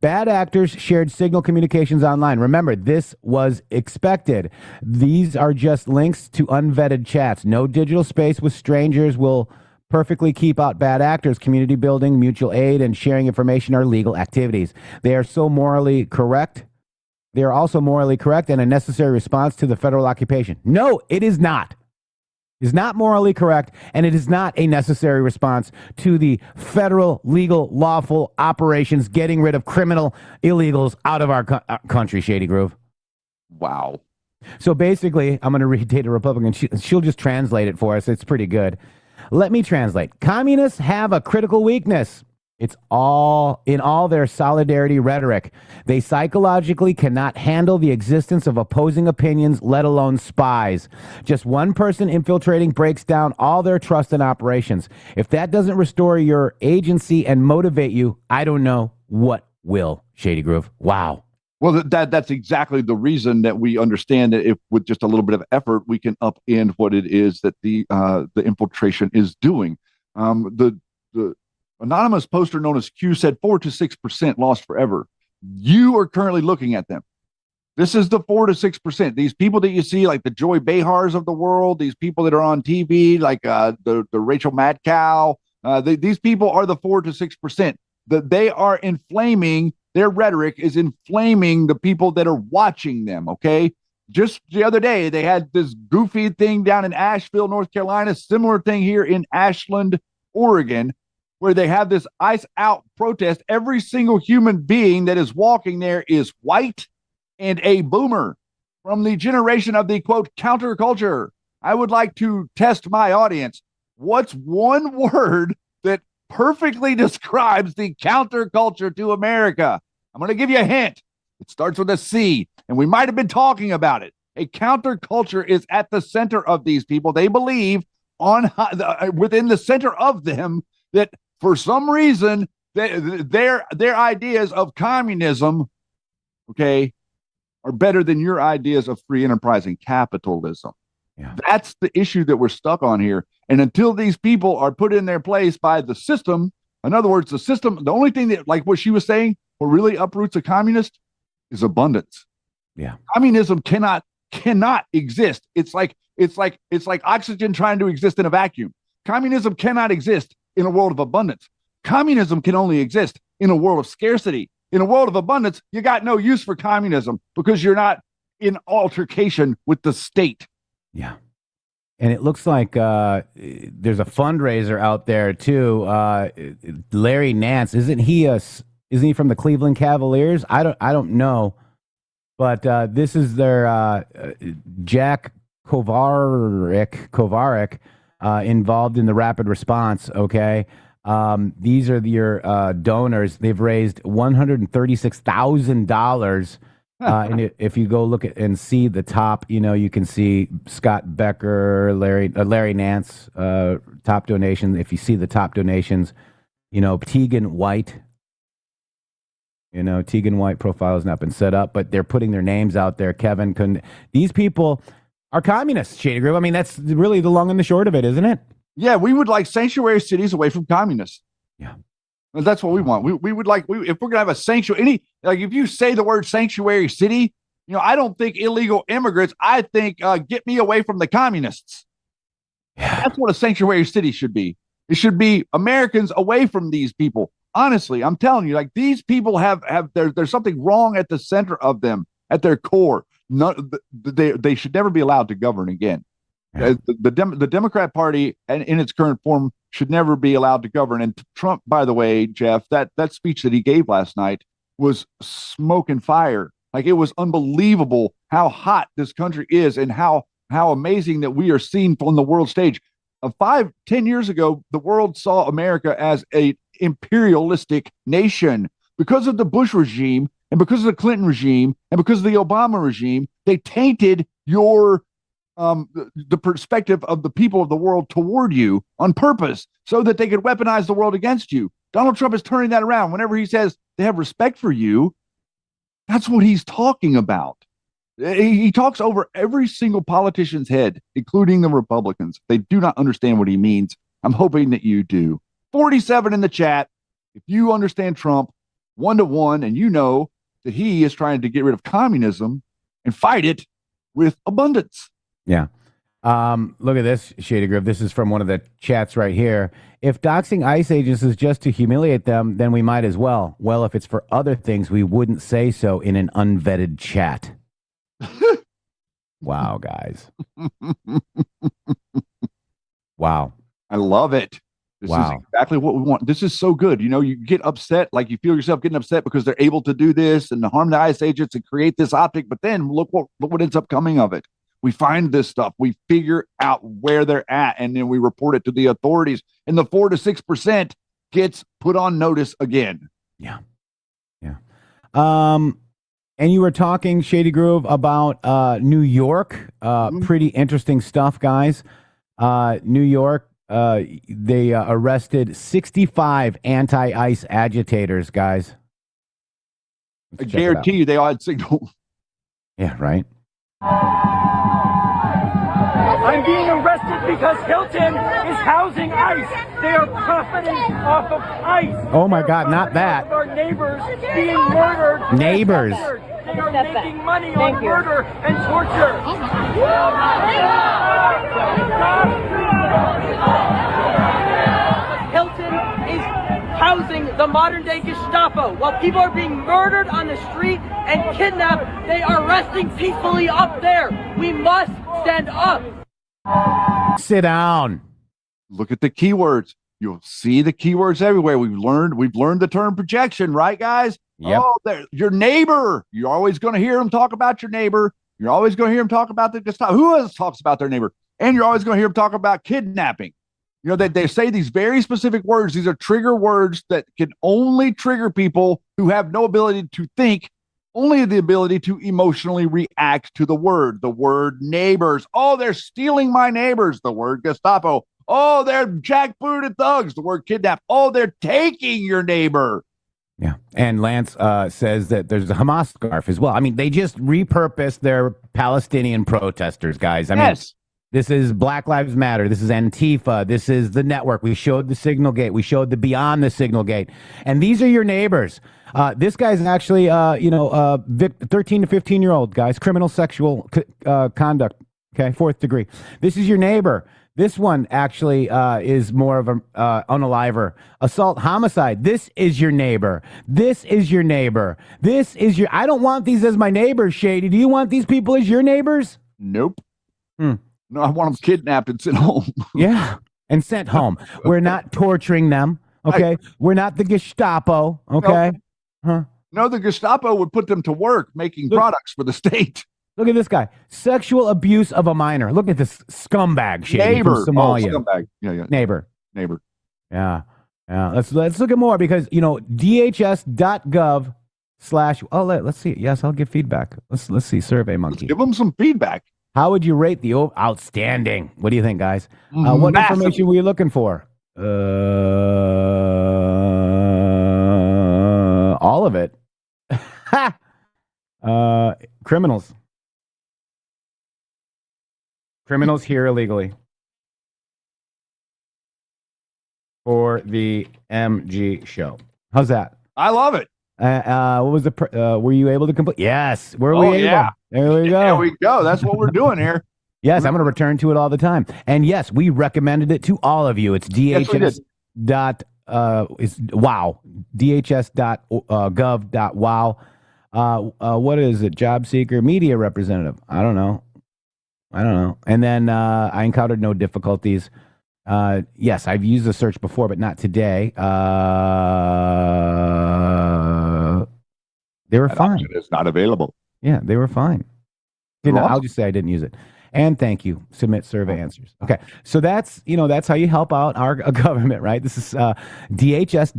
Bad actors shared signal communications online. Remember, this was expected. These are just links to unvetted chats. No digital space with strangers will perfectly keep out bad actors. Community building, mutual aid, and sharing information are legal activities. They are so morally correct. They are also morally correct and a necessary response to the federal occupation. No, it is not. It is not morally correct, and it is not a necessary response to the federal, legal, lawful operations getting rid of criminal illegals out of our country, Shady Grove. Wow. So basically, I'm going to read Data Republican. She'll just translate it for us. It's pretty good. Let me translate. Communists have a critical weakness. It's all in all their solidarity rhetoric. They psychologically cannot handle the existence of opposing opinions, let alone spies. Just one person infiltrating breaks down all their trust in operations. If that doesn't restore your agency and motivate you, I don't know what will, Shady Grove. Wow. Well, that's exactly the reason that we understand that if with just a little bit of effort, we can upend what it is that the infiltration is doing. The anonymous poster known as Q said 4 to 6% lost forever. You are currently looking at them. This is the 4 to 6%. These people that you see, like the Joy Behars of the world, these people that are on TV, like the Rachel Madcow, these people are the 4 to 6%. That they are inflaming. Their rhetoric is inflaming the people that are watching them, okay? Just the other day, they had this goofy thing down in Asheville, North Carolina, similar thing here in Ashland, Oregon, where they have this ice out protest. Every single human being that is walking there is white and a boomer from the generation of the, quote, counterculture. I would like to test my audience. What's one word that perfectly describes the counterculture to America? I'm going to give you a hint. It starts with a C, and we might have been talking about it. A counterculture is at the center of these people. They believe within the center of them that for some reason their ideas of communism, okay, are better than your ideas of free enterprise and capitalism. Yeah. That's the issue that we're stuck on here. And until these people are put in their place by the system, in other words, the system, the only thing that, like what she was saying, what really uproots a communist is abundance. Yeah. Communism cannot exist. It's like oxygen trying to exist in a vacuum. Communism cannot exist in a world of abundance. Communism can only exist in a world of scarcity. In a world of abundance, you got no use for communism because you're not in altercation with the state. Yeah. And it looks like there's a fundraiser out there too. Larry Nance, isn't he from the Cleveland Cavaliers? I don't know, but this is their Jack Kovarik involved in the rapid response. Okay, these are your donors. They've raised $136,000. And if you go look at and see the top, you can see Scott Becker, Larry Nance, top donation. If you see the top donations, Tegan White. Tegan White profile has not been set up, but they're putting their names out there. Kevin, these people are communists, Shady Groove. I mean, that's really the long and the short of it, isn't it? Yeah, we would like sanctuary cities away from communists. Yeah. And that's what we want. We would like, if we're going to have a sanctuary, if you say the word sanctuary city, I don't think illegal immigrants. I think get me away from the communists. Yeah. That's what a sanctuary city should be. It should be Americans away from these people. Honestly, I'm telling you, like these people there's something wrong at the center of them, at their core. They should never be allowed to govern again. Yeah. The Democrat Party, and in its current form, should never be allowed to govern. And Trump, by the way, Jeff, that speech that he gave last night was smoke and fire. Like it was unbelievable how hot this country is and how amazing that we are seen on the world stage. 5-10 years ago, the world saw America as a imperialistic nation because of the Bush regime and because of the Clinton regime and because of the Obama regime. They tainted your the perspective of the people of the world toward you on purpose so that they could weaponize the world against you. Donald Trump is turning that around. Whenever he says they have respect for you, that's what he's talking about. He talks over every single politician's head, including the Republicans. They do not understand what he means. I'm hoping that you do. 47 in the chat. If you understand Trump 1-to-1 and you know that he is trying to get rid of communism and fight it with abundance. Yeah. Look at this, Shady Groove. This is from one of the chats right here. If doxing ICE agents is just to humiliate them, then we might as well. Well, if it's for other things, we wouldn't say so in an unvetted chat. Wow, guys. Wow. I love it. This is exactly what we want. This is so good. You get upset, like you feel yourself getting upset because they're able to do this and to harm the ICE agents and create this optic. But then look what ends up coming of it. We find this stuff. We figure out where they're at, and then we report it to the authorities. And the 4 to 6% gets put on notice again. Yeah. Yeah. And you were talking, Shady Groove, about New York. Pretty interesting stuff, guys. New York, they arrested 65 anti-ICE agitators, guys. I guarantee you they all had signal. Yeah, right. I'm being arrested because Hilton is housing ICE. They are profiting off of ICE. Oh my God, not that. Our neighbors being murdered. Neighbors. They are making money on murder and torture. Hilton is housing the modern day Gestapo. While people are being murdered on the street and kidnapped, they are resting peacefully up there. We must stand up. Sit down. Look at the keywords. You'll see the keywords everywhere. We've learned the term projection, right, guys? Yep. Oh, your neighbor. You're always going to hear them talk about your neighbor. You're always going to hear them talk about the Gestapo. Who else talks about their neighbor? And you're always going to hear them talk about kidnapping. They say these very specific words. These are trigger words that can only trigger people who have no ability to think, only the ability to emotionally react to the word neighbors. Oh, they're stealing my neighbors. The word Gestapo. Oh, they're jackbooted thugs. The word kidnap. Oh, they're taking your neighbor. Yeah. And Lance says that there's a Hamas scarf as well. I mean, they just repurposed their Palestinian protesters, guys. I mean, this is Black Lives Matter. This is Antifa. This is the network. We showed the signal gate. We showed the beyond the signal gate. And these are your neighbors. This guy's actually, 13 to 15-year-old, guys. Criminal sexual conduct. Okay, 4th degree. This is your neighbor. This one actually is more of a unaliver. Assault, homicide. This is your neighbor. This is your neighbor. This is your... I don't want these as my neighbors, Shady. Do you want these people as your neighbors? Nope. No, I want them kidnapped and sent home. Yeah, and sent home. We're not torturing them, okay? We're not the Gestapo, okay? No, the Gestapo would put them to work making products for the state. Look at this guy. Sexual abuse of a minor. Look at this scumbag, Shady, neighbor. from Somalia. Scumbag. Yeah. Neighbor. Yeah. Let's look at more because, DHS.gov/ let's see. Yes, I'll give feedback. Let's see. Survey Monkey. Let's give them some feedback. How would you rate the outstanding? What do you think, guys? What information were you looking for? All of it. Criminals. Criminals here illegally for the MG show. How's that? I love it. What was the? Were you able to complete? Yes. Were we able? Yeah. There we go. There we go. That's what we're doing here. Yes, I'm going to return to it all the time. And yes, we recommended it to all of you. It's DHS dot is wow dhs.gov.wow. What is it? Job seeker, media representative. I don't know. And then I encountered no difficulties. Yes, I've used the search before, but not today. They were fine. It's not available. Yeah, they were fine. I'll just say I didn't use it. And thank you. Submit survey answers. Okay, so that's how you help out our government, right? This is dhs.gov/wow.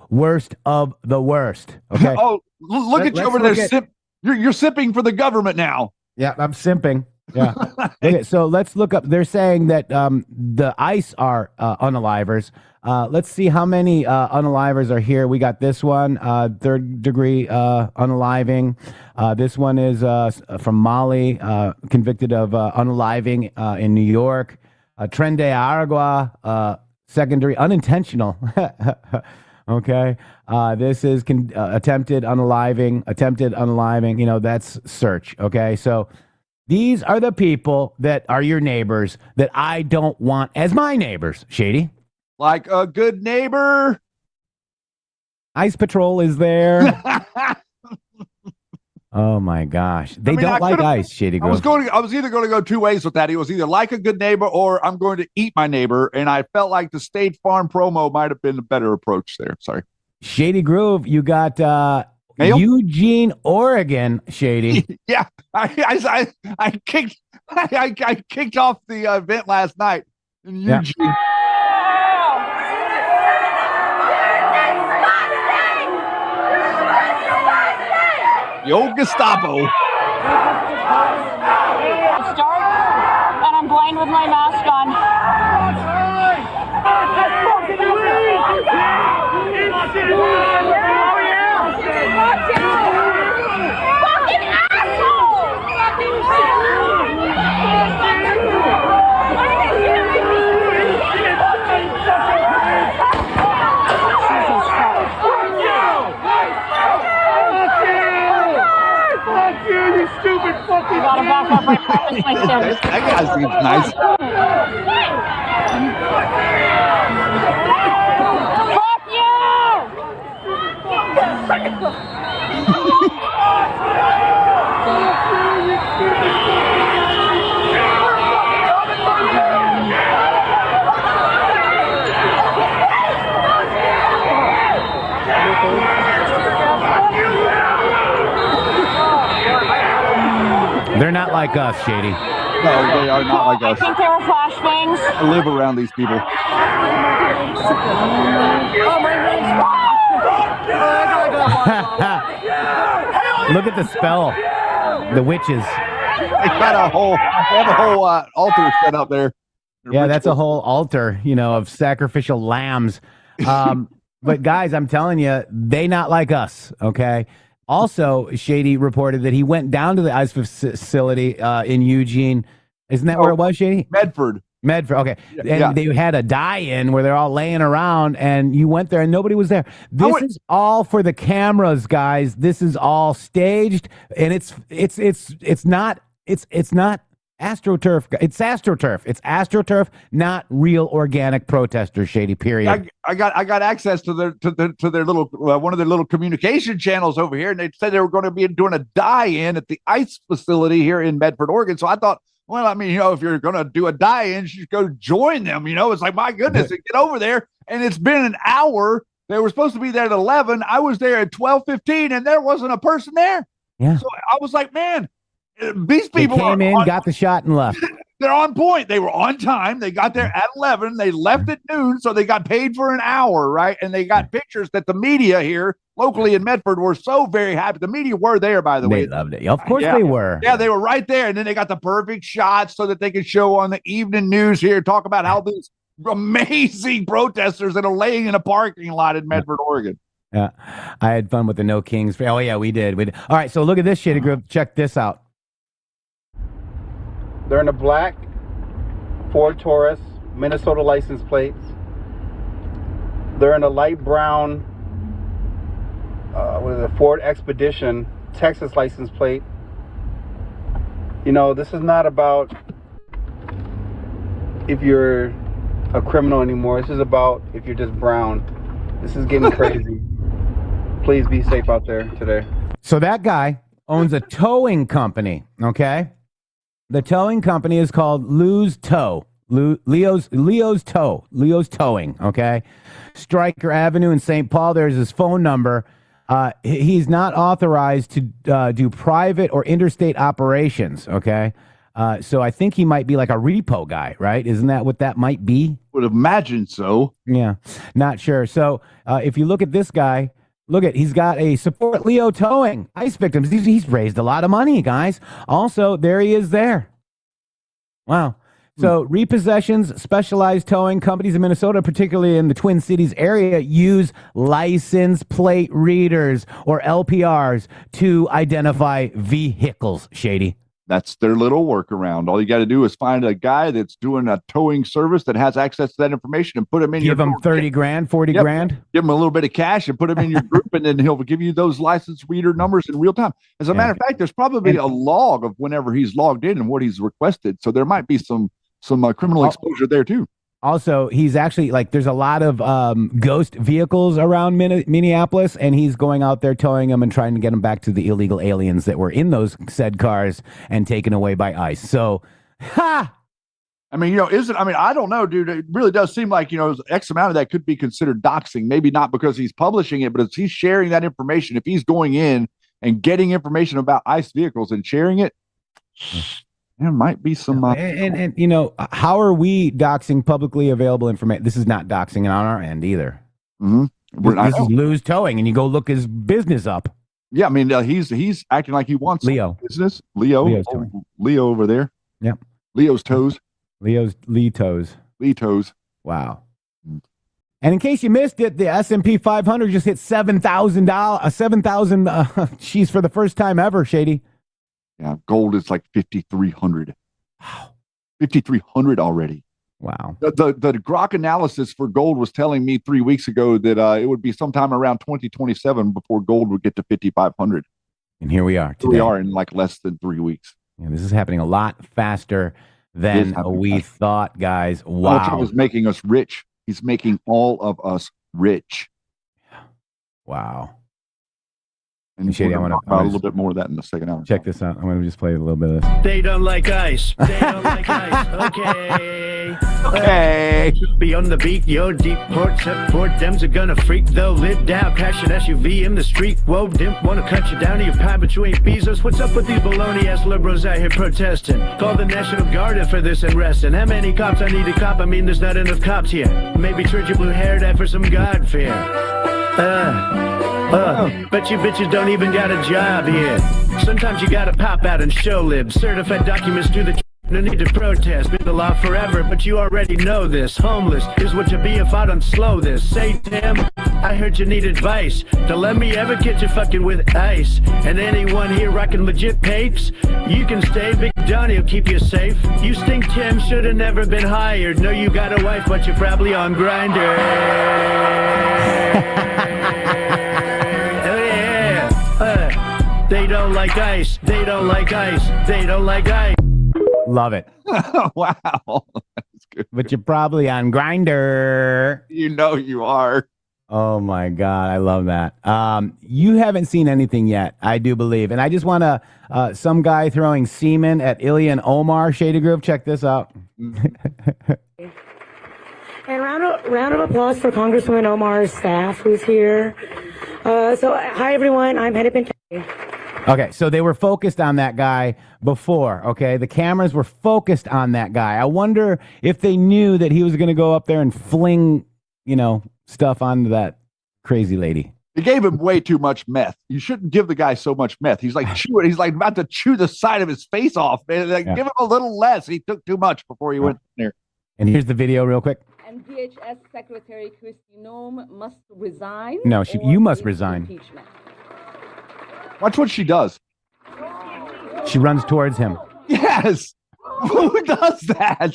Worst of the worst. Okay. Oh, look at you over there. You're sipping for the government now. Yeah, I'm simping. Yeah. Okay, so let's look up. They're saying that the ICE are unalivers. Let's see how many unalivers are here. We got this one, third degree unaliving. This one is from Mali, convicted of unaliving in New York. Tren de Aragua, secondary, unintentional. Okay. This is attempted unaliving. That's search. Okay. So these are the people that are your neighbors that I don't want as my neighbors, Shady. Like a good neighbor. ICE Patrol is there. Oh my gosh. They don't like ICE, Shady Grove. I was either going to go two ways with that. It was either like a good neighbor or I'm going to eat my neighbor. And I felt like the State Farm promo might have been a better approach there. Sorry. Shady Grove, you got Eugene, Oregon, Shady. Yeah. I kicked off the event last night in Eugene. Yeah. The old Gestapo. It's dark, and I'm blind with my mask on. Fucking asshole! Stupid fucking. I gotta back up. I promise myself. That guy seems nice. They're not like us, Shady. No, they are not like us. I think they were flashbangs. I live around these people. Look at the spell. The witches. They have a whole altar set up there. Yeah, that's a whole altar, of sacrificial lambs. But guys, I'm telling you, they not like us, okay? Also, Shady reported that he went down to the ICE facility in Eugene. Isn't that where it was, Shady? Medford, okay. And they had a die-in where they're all laying around, and you went there and nobody was there. This is all for the cameras, guys. This is all staged, and it's not AstroTurf. It's AstroTurf. It's AstroTurf, not real organic protesters, Shady, period. I got access to their little one of their little communication channels over here, and they said they were going to be doing a die-in at the ICE facility here in Medford, Oregon. So I thought, well, I mean, if you're going to do a die-in, you should go join them. It's like, my goodness, get over there. And it's been an hour. They were supposed to be there at 11. I was there at 12:15, and there wasn't a person there. Yeah. So I was like, man, these people came in, got the shot, and left. They're on point. They were on time. They got there at 11. They left at noon, so they got paid for an hour, right? And they got pictures that the media here locally in Medford were so very happy. The media were there, by the way. They loved it. Of course they were. Yeah, they were right there. And then they got the perfect shots so that they could show on the evening news here, talk about how these amazing protesters that are laying in a parking lot in Medford, Oregon. Yeah, I had fun with the No Kings. Oh, yeah, we did. All right, so look at this shitty group. Check this out. They're in a black Ford Taurus, Minnesota license plates. They're in a light brown, Ford Expedition, Texas license plate. You know, this is not about if you're a criminal anymore. This is about if you're just brown. This is getting crazy. Please be safe out there today. So that guy owns a towing company, okay? The towing company is called Leo's Towing, okay? Stryker Avenue in St. Paul. There's his phone number. He's not authorized to do private or interstate operations, okay? So I think he might be like a repo guy, right? Isn't that what that might be? Would imagine so. Yeah, not sure. So if you look at this guy, he's got a support Leo Towing, ICE victims. He's raised a lot of money, guys. Also, there he is there. Wow. So repossessions, specialized towing companies in Minnesota, particularly in the Twin Cities area, use license plate readers or LPRs to identify vehicles, Shady. That's their little workaround. All you got to do is find a guy that's doing a towing service that has access to that information and put him in. Give him 30 grand, 40 grand. Give him a little bit of cash and put him in your group, and then he'll give you those license reader numbers in real time. As a matter of fact, there's probably a log of whenever he's logged in and what he's requested. So there might be some criminal exposure there too. Also, he's actually there's a lot of ghost vehicles around Minneapolis, and he's going out there towing them and trying to get them back to the illegal aliens that were in those said cars and taken away by ICE. So, ha! I mean, I don't know, dude. It really does seem like, X amount of that could be considered doxing. Maybe not because he's publishing it, but if he's sharing that information, if he's going in and getting information about ICE vehicles and sharing it, there might be some. And how are we doxing publicly available information? This is not doxing on our end either. Mm-hmm. This is Lou's Towing, and you go look his business up. Yeah, I mean, he's acting like he wants Leo business. Leo over there. Yep. Leo's toes. Lee toes. Lee toes. Wow. And in case you missed it, the S&P 500 just hit $7,000. 7,000. She's for the first time ever, Shady. Yeah, gold is like 5,300. Wow. 5,300 already. Wow. The Grok analysis for gold was telling me 3 weeks ago that it would be sometime around 2027 before gold would get to 5,500. And here we are today. We are in like less than 3 weeks. Yeah, this is happening a lot faster than we thought, guys. Wow. Trump is making us rich. He's making all of us rich. Wow. And Shady, I want to talk about a little bit more of that in the second hour. Check this out. I'm going to just play a little bit of this. They don't like ice. They don't like ice. Okay. Okay. Be on the beat, yo, deep port, set port. Dems are gonna freak, though. Lid down, crash an SUV in the street. Whoa, didn't wanna cut you down to your pie, but you ain't Bezos. What's up with these baloney-ass liberals out here protesting? Call the National Guard in for this and resting. How many cops I need to cop? I mean, there's not enough cops here. Maybe turn your blue hair down for some God fear. But you bitches don't even got a job here. Sometimes you gotta pop out and show libs. Certified documents do the no need to protest. Been the law forever, but you already know this. Homeless is what you be if I don't slow this. Say, Tim, I heard you need advice. Don't let me ever get you fucking with ice. And anyone here rocking legit papes, you can stay. Big Donnie'll keep you safe. You stink, Tim, should've never been hired. Know you got a wife, but you're probably on Grindr. They don't like ice. They don't like ice. They don't like ice. Love it. Wow. That's good. But you're probably on Grindr. You know you are. Oh my God. I love that. You haven't seen anything yet, I do believe. And I just want to, some guy throwing semen at Ilhan Omar, Shady Groove. Check this out. And round of applause for Congresswoman Omar's staff who's here. Hi everyone, I'm Hennepin. Okay, so they were focused on that guy before, okay? The cameras were focused on that guy. I wonder if they knew that he was going to go up there and fling, stuff onto that crazy lady. They gave him way too much meth. You shouldn't give the guy so much meth. He's like chewing. He's like about to chew the side of his face off. Man. Give him a little less. He took too much before he went in there. And here's the video real quick. And DHS Secretary Kristi Noem must resign. No, you must resign. Impeachment. Watch what she does. She runs towards him. Yes. Who does that?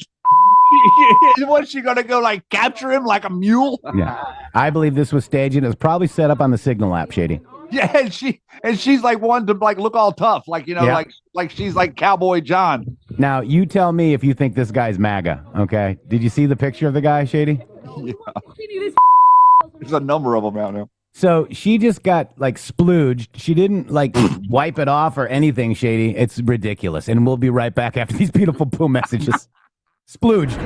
Was she going to go like capture him like a mule? Yeah. I believe this was staged and it was probably set up on the Signal app, Shady. Yeah, and she's like one to like look all tough, like like she's like Cowboy John. Now you tell me if you think this guy's MAGA. Okay, did you see the picture of the guy, Shady? Yeah, there's a number of them out now. So she just got like splooged. She didn't like wipe it off or anything, Shady. It's ridiculous. And we'll be right back after these beautiful poo messages. Splooged.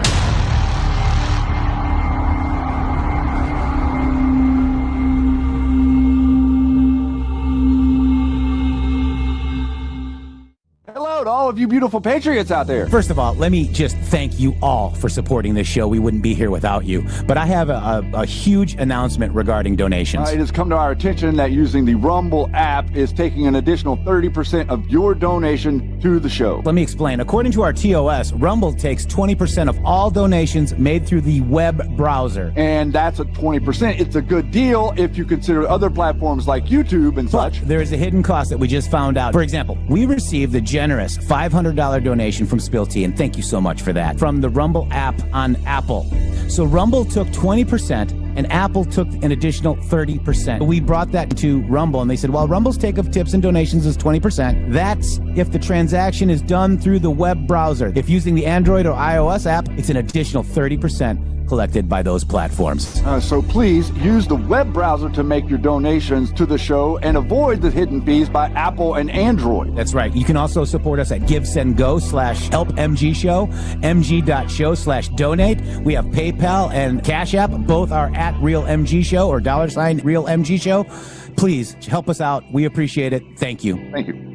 Hello to all of you beautiful patriots out there. First of all, let me just thank you all for supporting this show. We wouldn't be here without you. But I have a huge announcement regarding donations. It has come to our attention that using the Rumble app is taking an additional 30% of your donation to the show. Let me explain. According to our TOS, Rumble takes 20% of all donations made through the web browser. And that's a 20%. It's a good deal if you consider other platforms like YouTube and such. There is a hidden cost that we just found out. For example, we received the generous $500 donation from Spill Tea, and thank you so much for that, from the Rumble app on Apple. So Rumble took 20%, and Apple took an additional 30%. We brought that to Rumble, and they said, well, Rumble's take of tips and donations is 20%. That's if the transaction is done through the web browser. If using the Android or iOS app, it's an additional 30% collected by those platforms. So please use the web browser to make your donations to the show and avoid the hidden fees by Apple and Android. That's right. You can also support us at GiveSendGo/HelpMGShow, mg.show/donate. We have PayPal and Cash App. Both are at RealMGShow or $RealMGShow. Please help us out. We appreciate it. Thank you. Thank you.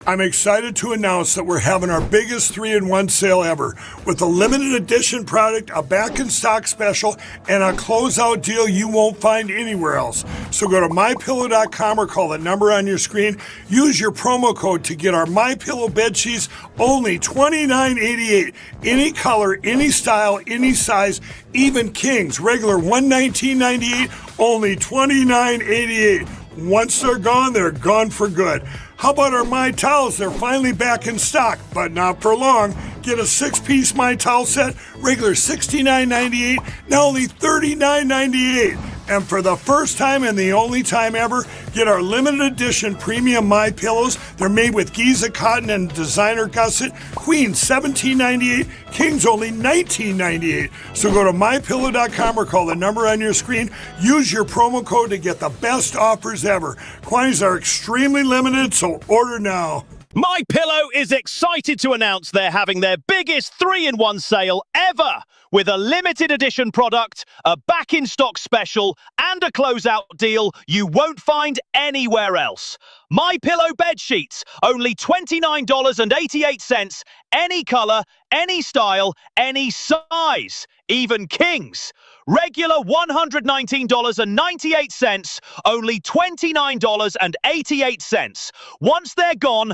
I'm excited to announce that we're having our biggest 3-in-1 sale ever with a limited edition product, a back in stock special, and a closeout deal you won't find anywhere else. So go to mypillow.com or call the number on your screen. Use your promo code to get our MyPillow bed sheets only $29.88. Any color, any style, any size, even kings, regular $119.98, only $29.88. Once they're gone for good. How about our My Towels? They're finally back in stock, but not for long. Get a 6-piece My Towel set, regular $69.98, now only $39.98. And for the first time and the only time ever, get our limited edition premium My Pillows. They're made with Giza cotton and designer gusset. Queen $17.98, Kings only $19.98. So go to mypillow.com or call the number on your screen. Use your promo code to get the best offers ever. Quantities are extremely limited, so order now. My Pillow is excited to announce they're having their biggest 3-in-1 sale ever with a limited edition product, a back in stock special, and a closeout deal you won't find anywhere else. My Pillow bed sheets, only $29.88, any color, any style, any size, even kings. Regular $119.98, only $29.88. Once they're gone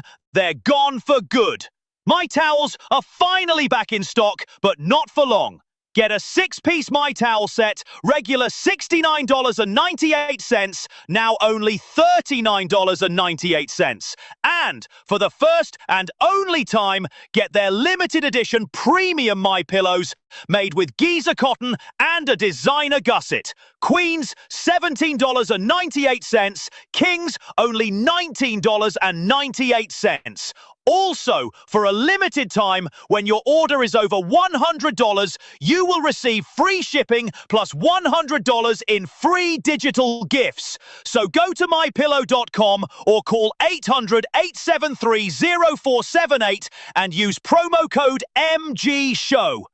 for good. My Towels are finally back in stock, but not for long. Get a 6-piece My Towel set, regular $69.98, now only $39.98. And for the first and only time, get their limited edition premium My Pillows made with Giza cotton and a designer gusset. Queens, $17.98. Kings, only $19.98. Also, for a limited time, when your order is over $100, you will receive free shipping plus $100 in free digital gifts. So go to mypillow.com or call 800-873-0478 and use promo code MGSHOW.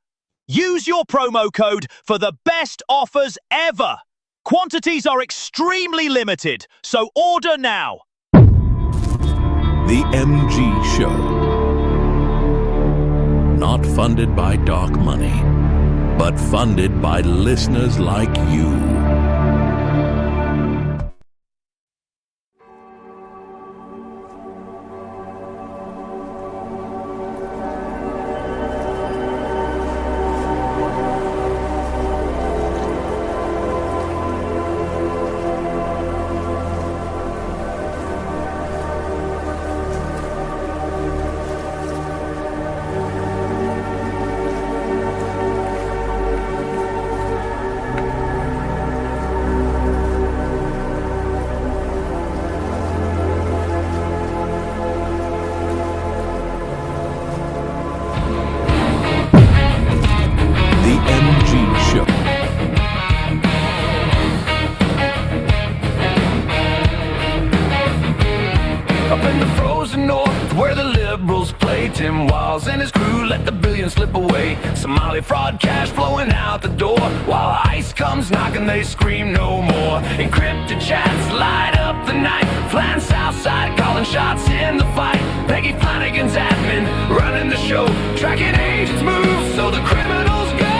Use your promo code for the best offers ever. Quantities are extremely limited, so order now. The MG Show. Not funded by dark money, but funded by listeners like you. day. Tim Walz and his crew let the billions slip away. Somali fraud cash flowing out the door. While ICE comes knocking, they scream no more. Encrypted chats light up the night. Flying Southside, calling shots in the fight. Peggy Flanagan's admin running the show. Tracking agents move so the criminals go.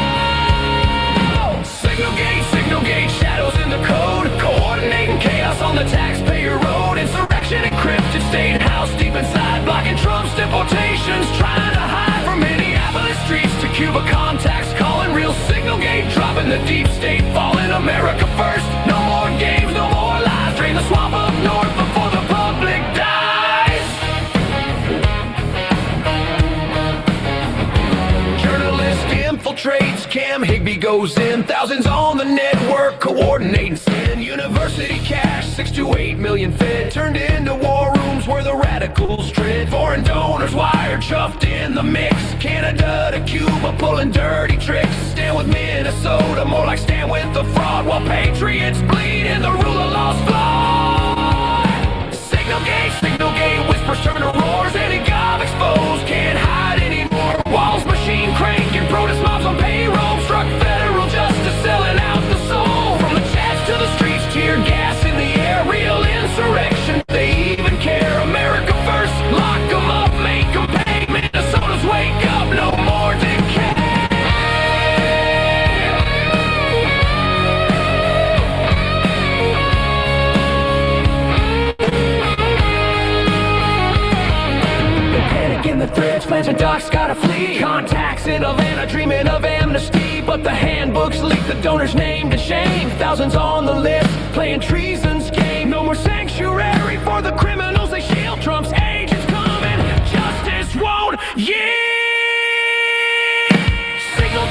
Signal gate, shadows in the code. Coordinating chaos on the taxpayer road. Insurrection encrypted, state house deep inside. Blocking Trump's deportations. Trying to hide from Minneapolis streets to Cuba contacts. Calling real signal gate. Dropping the deep state, falling America first. No more games, no more lies. Drain the swamp up north before the public dies. Journalist infiltrates, Cam Higby goes in. Thousands on the network coordinating sin. University cash, 6 to 8 million fed. Turned into war rooms where the radicals tread. Foreign donors wired, chuffed in the mix. Canada to Cuba pulling dirty tricks. Stand with Minnesota, more like stand with the fraud. While patriots bleed and the rule of law's flawed. Signal gate, whispers turn to roars. Anti-gov exposed, can't hide anymore. Walls machine cranking, protest mobs on payroll. Struck federal justice, selling out the soul. From the chats to the streets, tear gas in the air. Real insurrection, they even care. America first, lock them up, make them pay. Minnesota's wake up, no more decay. In the threads, plans and docs gotta flee. Contacts in Atlanta dreaming of amnesty, but the handbooks leak the donor's name to shame. Thousands on the list playing treason's game. No more sanctuary for the criminals they shield. Trump's agents coming, justice won't yield. Signal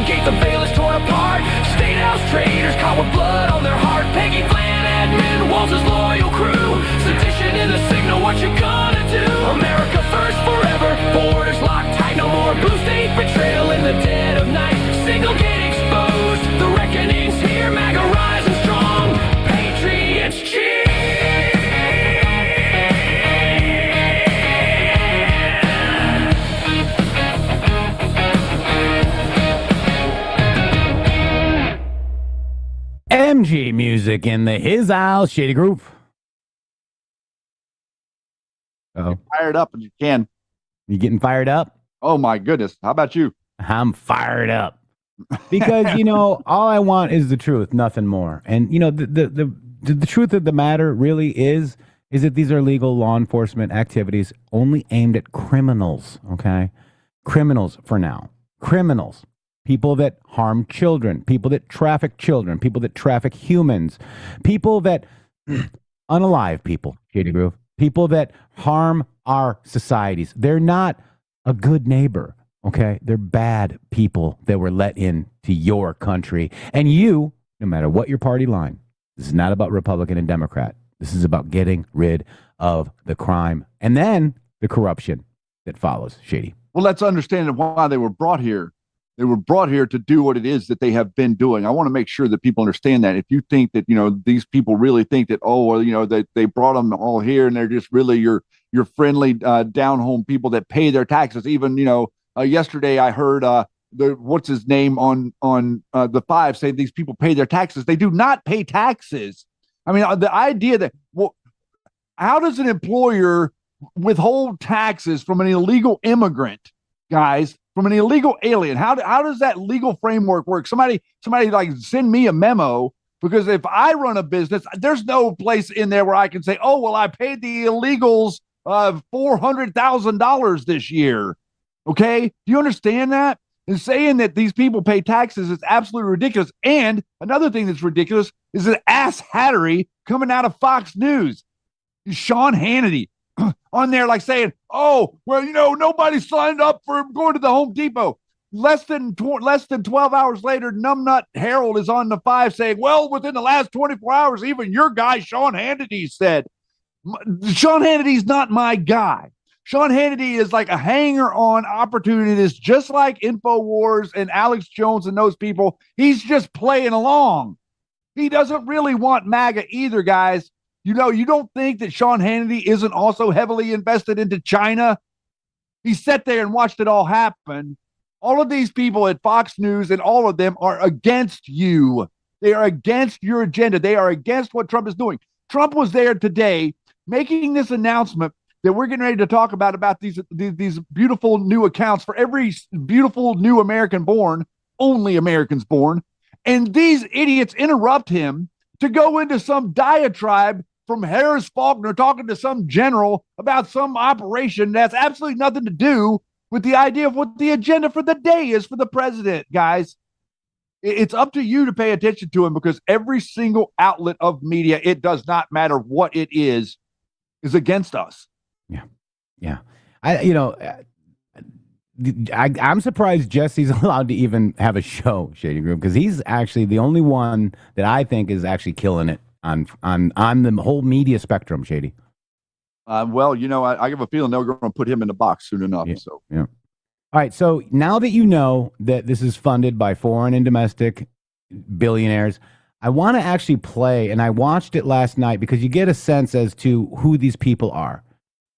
gate, the veil is torn apart. State house traitors caught with blood on their heart. Peggy Flan, admin, Walz's loyal crew. Sedition in the signal, what you gonna do? America first forever, borders locked tight. No more blue state betrayal in the dead of night. Signal gate exposed, the reckoning's here. MAGA rising strong, patriots cheer. MG music in the his house, Shady Groove. Oh, Fired up as you can. You getting fired up? Oh my goodness. How about you? I'm fired up because all I want is the truth, nothing more. And the truth of the matter really is that these are legal law enforcement activities only aimed at criminals. Okay, criminals for now. Criminals, people that harm children, people that traffic children, people that traffic humans, people that unalive people. Shady Groove. People that harm our societies. They're not a good neighbor, okay? They're bad people that were let in to your country. And you, no matter what your party line, this is not about Republican and Democrat. This is about getting rid of the crime and then the corruption that follows, Shady. Well, let's understand why they were brought here. They were brought here to do what it is that they have been doing. I want to make sure that people understand that. If you think that, these people really think that, that they brought them all here and they're just really your friendly down home people that pay their taxes. Even, yesterday I heard what's his name on the 5 say these people pay their taxes. They do not pay taxes. I mean, the idea that, how does an employer withhold taxes from an illegal immigrant, guys? From an illegal alien, how does that legal framework work? Somebody like send me a memo, because if I run a business, there's no place in there where I can say, oh, well, I paid the illegals $400,000 this year. Okay, do you understand that? And saying that these people pay taxes is absolutely ridiculous. And another thing that's ridiculous is an ass hattery coming out of Fox News. Sean Hannity on there like saying, oh, well, nobody signed up for going to the Home Depot. Less than 12 hours later, Numbnut Harold is on the 5 saying, well, within the last 24 hours, even your guy, Sean Hannity, said. Sean Hannity's not my guy. Sean Hannity is like a hanger-on opportunist, just like InfoWars and Alex Jones and those people. He's just playing along. He doesn't really want MAGA either, guys. You don't think that Sean Hannity isn't also heavily invested into China? He sat there and watched it all happen. All of these people at Fox News and all of them are against you. They are against your agenda. They are against what Trump is doing. Trump was there today making this announcement that we're getting ready to talk about these beautiful new accounts for every beautiful new American born, only Americans born. And these idiots interrupt him to go into some diatribe from Harris Faulkner talking to some general about some operation that has absolutely nothing to do with the idea of what the agenda for the day is for the president, guys. It's up to you to pay attention to him, because every single outlet of media, it does not matter what it is against us. Yeah. I'm surprised Jesse's allowed to even have a show, Shady Group, because he's actually the only one that I think is actually killing it on the whole media spectrum, Shady. Well, I have a feeling they're going to put him in the box soon enough. Yeah. So, yeah. All right. So now that you know that this is funded by foreign and domestic billionaires, I want to actually play, and I watched it last night because you get a sense as to who these people are.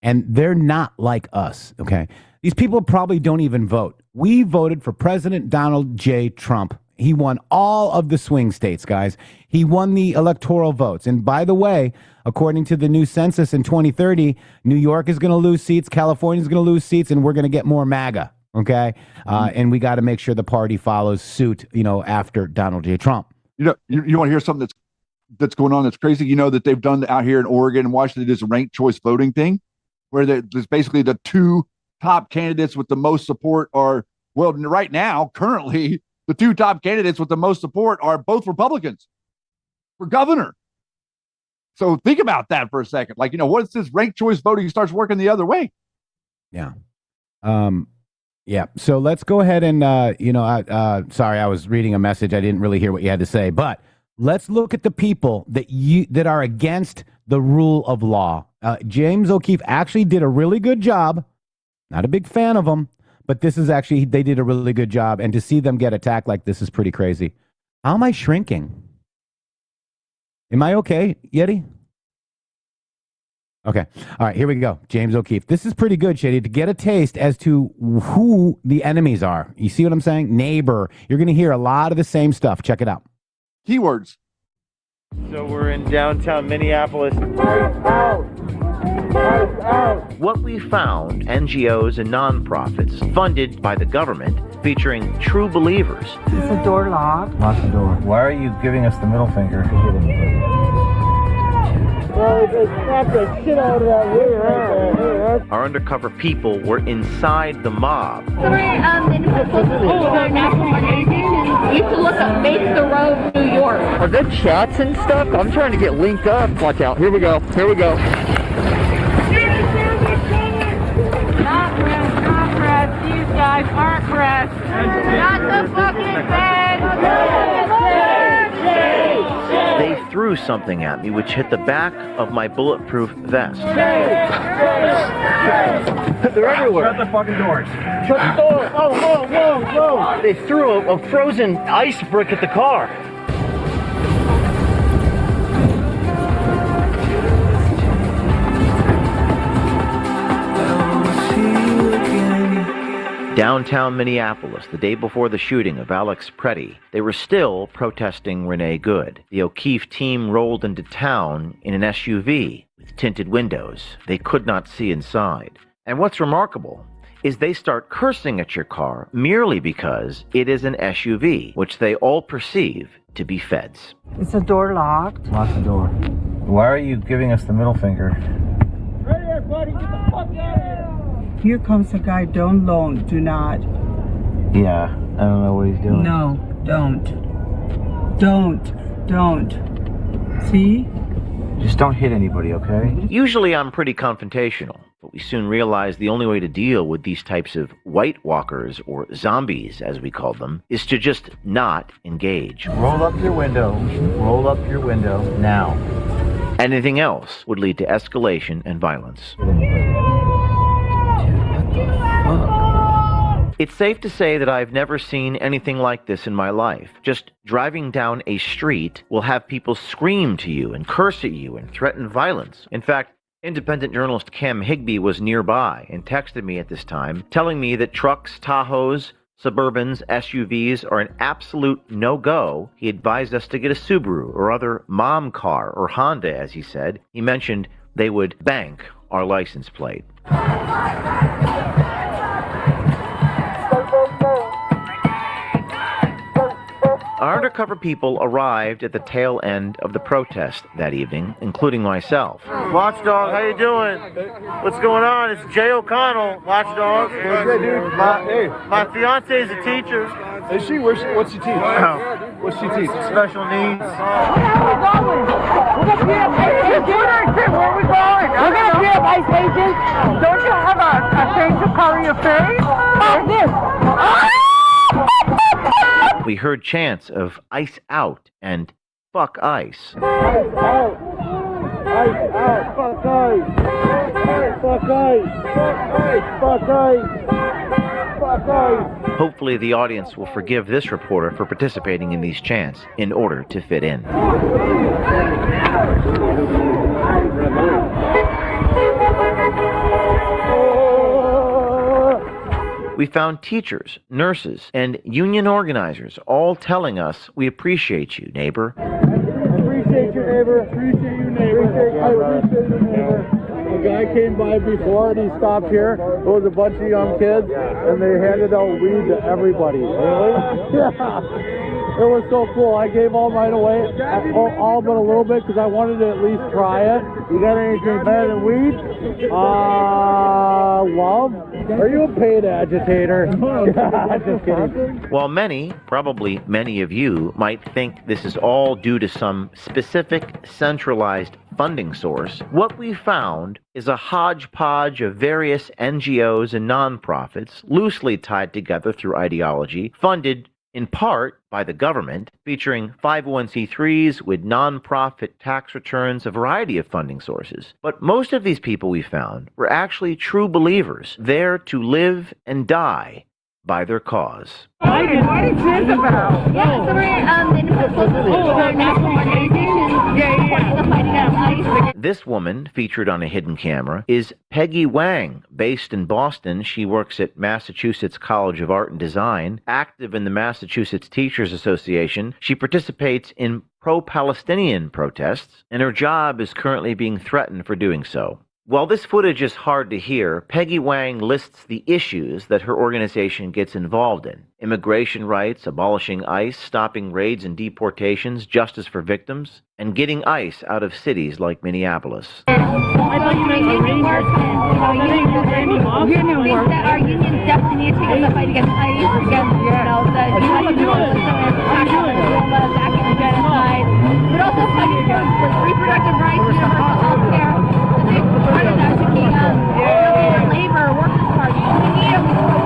And they're not like us, okay? These people probably don't even vote. We voted for President Donald J. Trump. He won all of the swing states, guys. He won the electoral votes. And by the way, according to the new census in 2030, New York is going to lose seats, California is going to lose seats, and we're going to get more MAGA, okay? And we got to make sure the party follows suit, after Donald J. Trump. You want to hear something that's going on that's crazy? You know that they've done out here in Oregon and Washington this ranked choice voting thing, where there's basically the two top candidates with the most support are, well, right now, currently, the two top candidates with the most support are both Republicans for governor. So think about that for a second. Like, what is this ranked choice voting starts working the other way? Yeah. Yeah. So let's go ahead and, sorry, I was reading a message. I didn't really hear what you had to say, but let's look at the people that are against the rule of law. James O'Keefe actually did a really good job. Not a big fan of them, but this is actually, they did a really good job. And to see them get attacked like this is pretty crazy. How am I shrinking? Am I okay, Yeti? Okay. All right, here we go. James O'Keefe. This is pretty good, Shady, to get a taste as to who the enemies are. You see what I'm saying? Neighbor. You're going to hear a lot of the same stuff. Check it out. Keywords. So we're in downtown Minneapolis. What we found, NGOs and nonprofits funded by the government, featuring true believers. Is the door locked? Lock the door. Why are you giving us the middle finger? Our undercover people were inside the mob. You can look up Face the Road, New York. Are there chats and stuff? I'm trying to get linked up. Watch out. Here we go. Here we go. Not press. These guys aren't pressed. Not the fucking bed. They threw something at me which hit the back of my bulletproof vest. They're everywhere. Shut the fucking doors. Shut the door. Oh, whoa. They threw a frozen ice brick at the car. Downtown Minneapolis, the day before the shooting of Alex Preddy, they were still protesting Renee Good. The O'Keefe team rolled into town in an SUV with tinted windows. They could not see inside. And what's remarkable is they start cursing at your car merely because it is an SUV, which they all perceive to be feds. Is the door locked? Lock the door. Why are you giving us the middle finger? Right here, buddy. Get the fuck out of here. Here comes the guy. Don't loan. Do not. Yeah, I don't know what he's doing. No, don't. Don't. See? Just don't hit anybody, okay? Usually I'm pretty confrontational, but we soon realized the only way to deal with these types of white walkers, or zombies as we call them, is to just not engage. Roll up your window. Roll up your window now. Anything else would lead to escalation and violence. It's safe to say that I've never seen anything like this in my life. Just driving down a street will have people scream to you and curse at you and threaten violence. In fact, Independent journalist Cam Higbee was nearby and texted me at this time, telling me that trucks, Tahoes, Suburbans, SUVs are an absolute no-go. He advised us to get a Subaru or other mom car, or Honda, as he said. He mentioned they would bank our license plate. Our undercover people arrived at the tail end of the protest that evening, including myself. Watchdog, how you doing? What's going on? It's Jay O'Connell, Watchdog. Good, dude. My fiance is a teacher. Is she? What's she teach? What's she teach? Special needs. Where are we going? We're going to be at ice agents. Don't you have a thing to cover your face? Like this. We heard chants of ice out and fuck ice. Ice out. Ice out. Fuck ice. Fuck ice. Fuck ice. Fuck ice. Hopefully the audience will forgive this reporter for participating in these chants in order to fit in. We found teachers, nurses, and union organizers all telling us, "We appreciate you, neighbor." Appreciate you, neighbor. Appreciate you, neighbor. I appreciate you, neighbor. A guy came by before and he stopped here. It was a bunch of young kids and they handed out weed to everybody. Really? Yeah. It was so cool. I gave all mine away, all but a little bit, because I wanted to at least try it. You got anything better than weed? Love? Are you a paid agitator? Just kidding. While many, probably many of you, might think this is all due to some specific centralized funding source, what we found is a hodgepodge of various NGOs and nonprofits loosely tied together through ideology, funded in part by the government, featuring 501c3s with nonprofit tax returns, a variety of funding sources. But most of these people we found were actually true believers, there to live and die by their cause. What is this about? Yeah, so we're in national organizations the fighting against ICE. This woman, featured on a hidden camera, is Peggy Wang. Based in Boston, she works at Massachusetts College of Art and Design. Active in the Massachusetts Teachers Association, she participates in pro-Palestinian protests, and her job is currently being threatened for doing so. While this footage is hard to hear, Peggy Wang lists the issues that her organization gets involved in: immigration rights, abolishing ICE, stopping raids and deportations, justice for victims, and getting ICE out of cities like Minneapolis. I thought you meant union work. Union work. Our unions definitely need to take up the fight against ICE, against, the genocide, but also fighting for reproductive rights, universal health care. Part of that should be labor, workers' party. We need a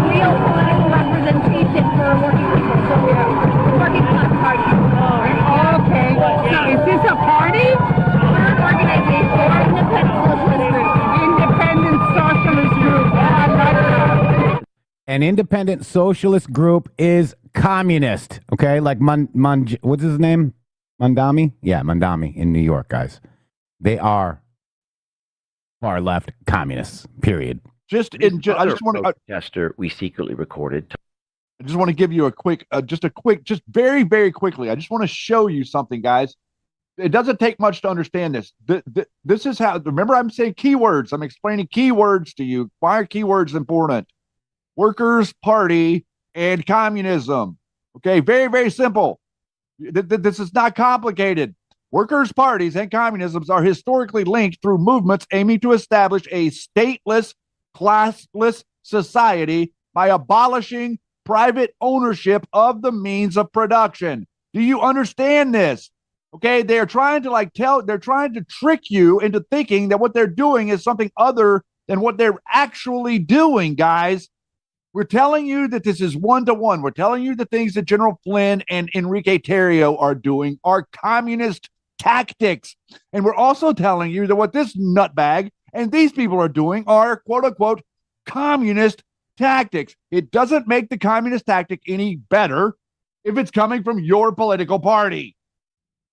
real political representation for working people. So working class party. Okay. So is this a party? We're an organization. We're an independent socialist group. Independent socialist group. An independent socialist group is communist. Okay, like what's his name? Mandami? Yeah, Mandami in New York, guys. They are far left communists, period. I just want to protester we secretly recorded. I just want to give you a quick, just very, very quickly. I just want to show you something, guys. It doesn't take much to understand this. This is how, remember I'm saying keywords. I'm explaining keywords to you. Why are keywords important? Workers' Party and communism. Okay, very, very simple. This is not complicated. Workers' parties and communisms are historically linked through movements aiming to establish a stateless, classless society by abolishing private ownership of the means of production. Do you understand this? Okay, they're trying to trick you into thinking that what they're doing is something other than what they're actually doing, guys. We're telling you that this is one-to-one. We're telling you the things that General Flynn and Enrique Tarrio are doing are communist tactics. And we're also telling you that what this nutbag and these people are doing are quote-unquote communist tactics. It doesn't make the communist tactic any better if it's coming from your political party.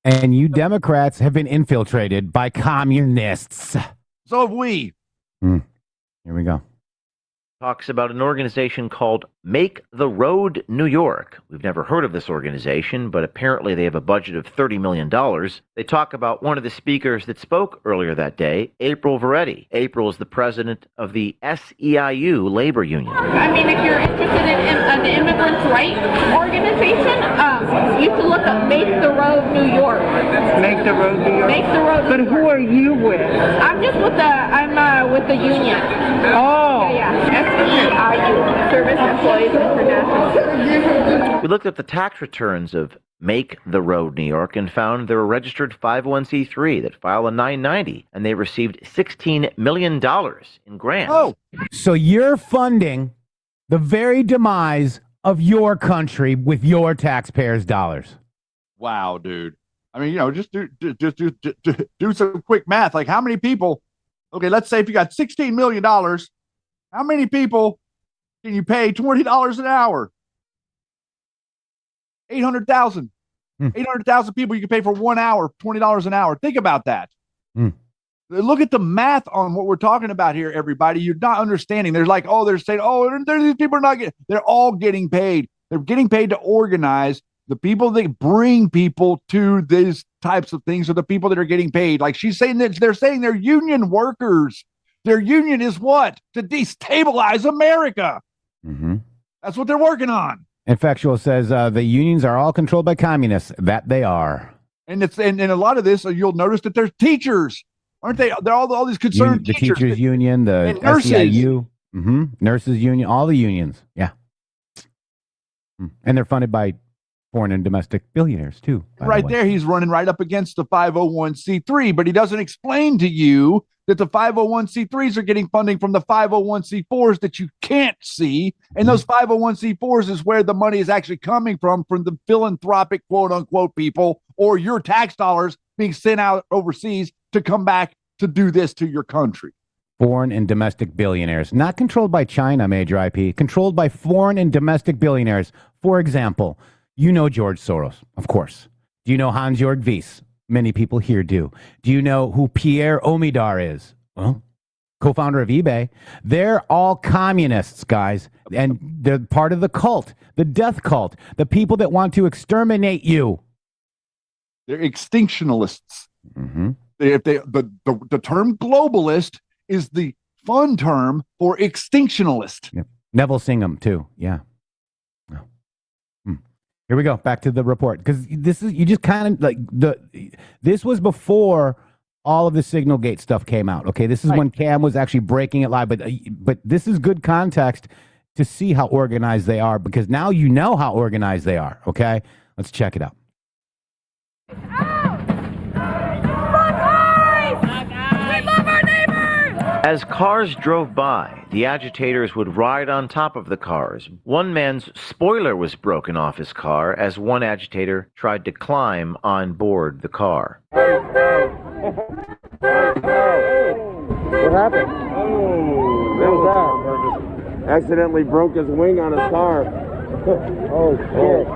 And you Democrats have been infiltrated by communists. So have we. Here we go. Talks about an organization called Make the Road New York. We've never heard of this organization, but apparently they have a budget of $30 million. They talk about one of the speakers that spoke earlier that day, April Veretti. April is the president of the SEIU labor union. I mean, if you're interested in an immigrants' rights organization, you should look up Make the Road New York. Make the road New York. Make the road. But who are you with? I'm just with with the union. Oh. Yeah. SEIU, Service Employees International. We looked at the tax returns of Make the Road New York and found they're a registered 501c3 that file a 990, and they received $16 million in grants. Oh, so you're funding the very demise of your country with your taxpayers' dollars. Wow, dude. I mean, just do some quick math. Like, how many people? Okay, let's say if you got $16 million, how many people can you pay $20 an hour? 800,000. 800,000 people you can pay for 1 hour, $20 an hour. Think about that. Look at the math on what we're talking about here, everybody. You're not understanding. They're like, they're saying, these people are not getting. They're all getting paid. They're getting paid to organize. The people that bring people to these types of things are the people that are getting paid. Like she's saying that they're saying they're union workers. Their union is what? To destabilize America. That's what they're working on. Infactual says the unions are all controlled by communists. That they are. And it's and a lot of this, you'll notice that there's teachers, aren't they? They're all these concerned teachers. The teachers union, the SEIU, nurses union, all the unions. Yeah. And they're funded by foreign and domestic billionaires too. Right there, he's running right up against the 501c3, but he doesn't explain to you that the 501c3s are getting funding from the 501c4s that you can't see. And those 501c4s is where the money is actually coming from the philanthropic, quote unquote, people, or your tax dollars being sent out overseas to come back to do this to your country. Foreign and domestic billionaires, not controlled by China, Major IP, controlled by foreign and domestic billionaires. For example, you know George Soros, of course. Do you know Hans-Jörg Wyss? Many people here do. Do you know who Pierre Omidyar is? Well, co-founder of eBay. They're all communists, guys, and they're part of the cult, the death cult, the people that want to exterminate you. They're extinctionalists. The term globalist is the fun term for extinctionalist. Yep. Neville Singham, too. Yeah. Here we go. Back to the report. Because this is, you just kind of like this was before all of the Signalgate stuff came out. Okay. This is when Cam was actually breaking it live. But this is good context to see how organized they are, because now you know how organized they are. Okay. Let's check it out. As cars drove by, the agitators would ride on top of the cars. One man's spoiler was broken off his car as one agitator tried to climb on board the car. What happened? Accidentally broke his wing on his car. Oh, shit.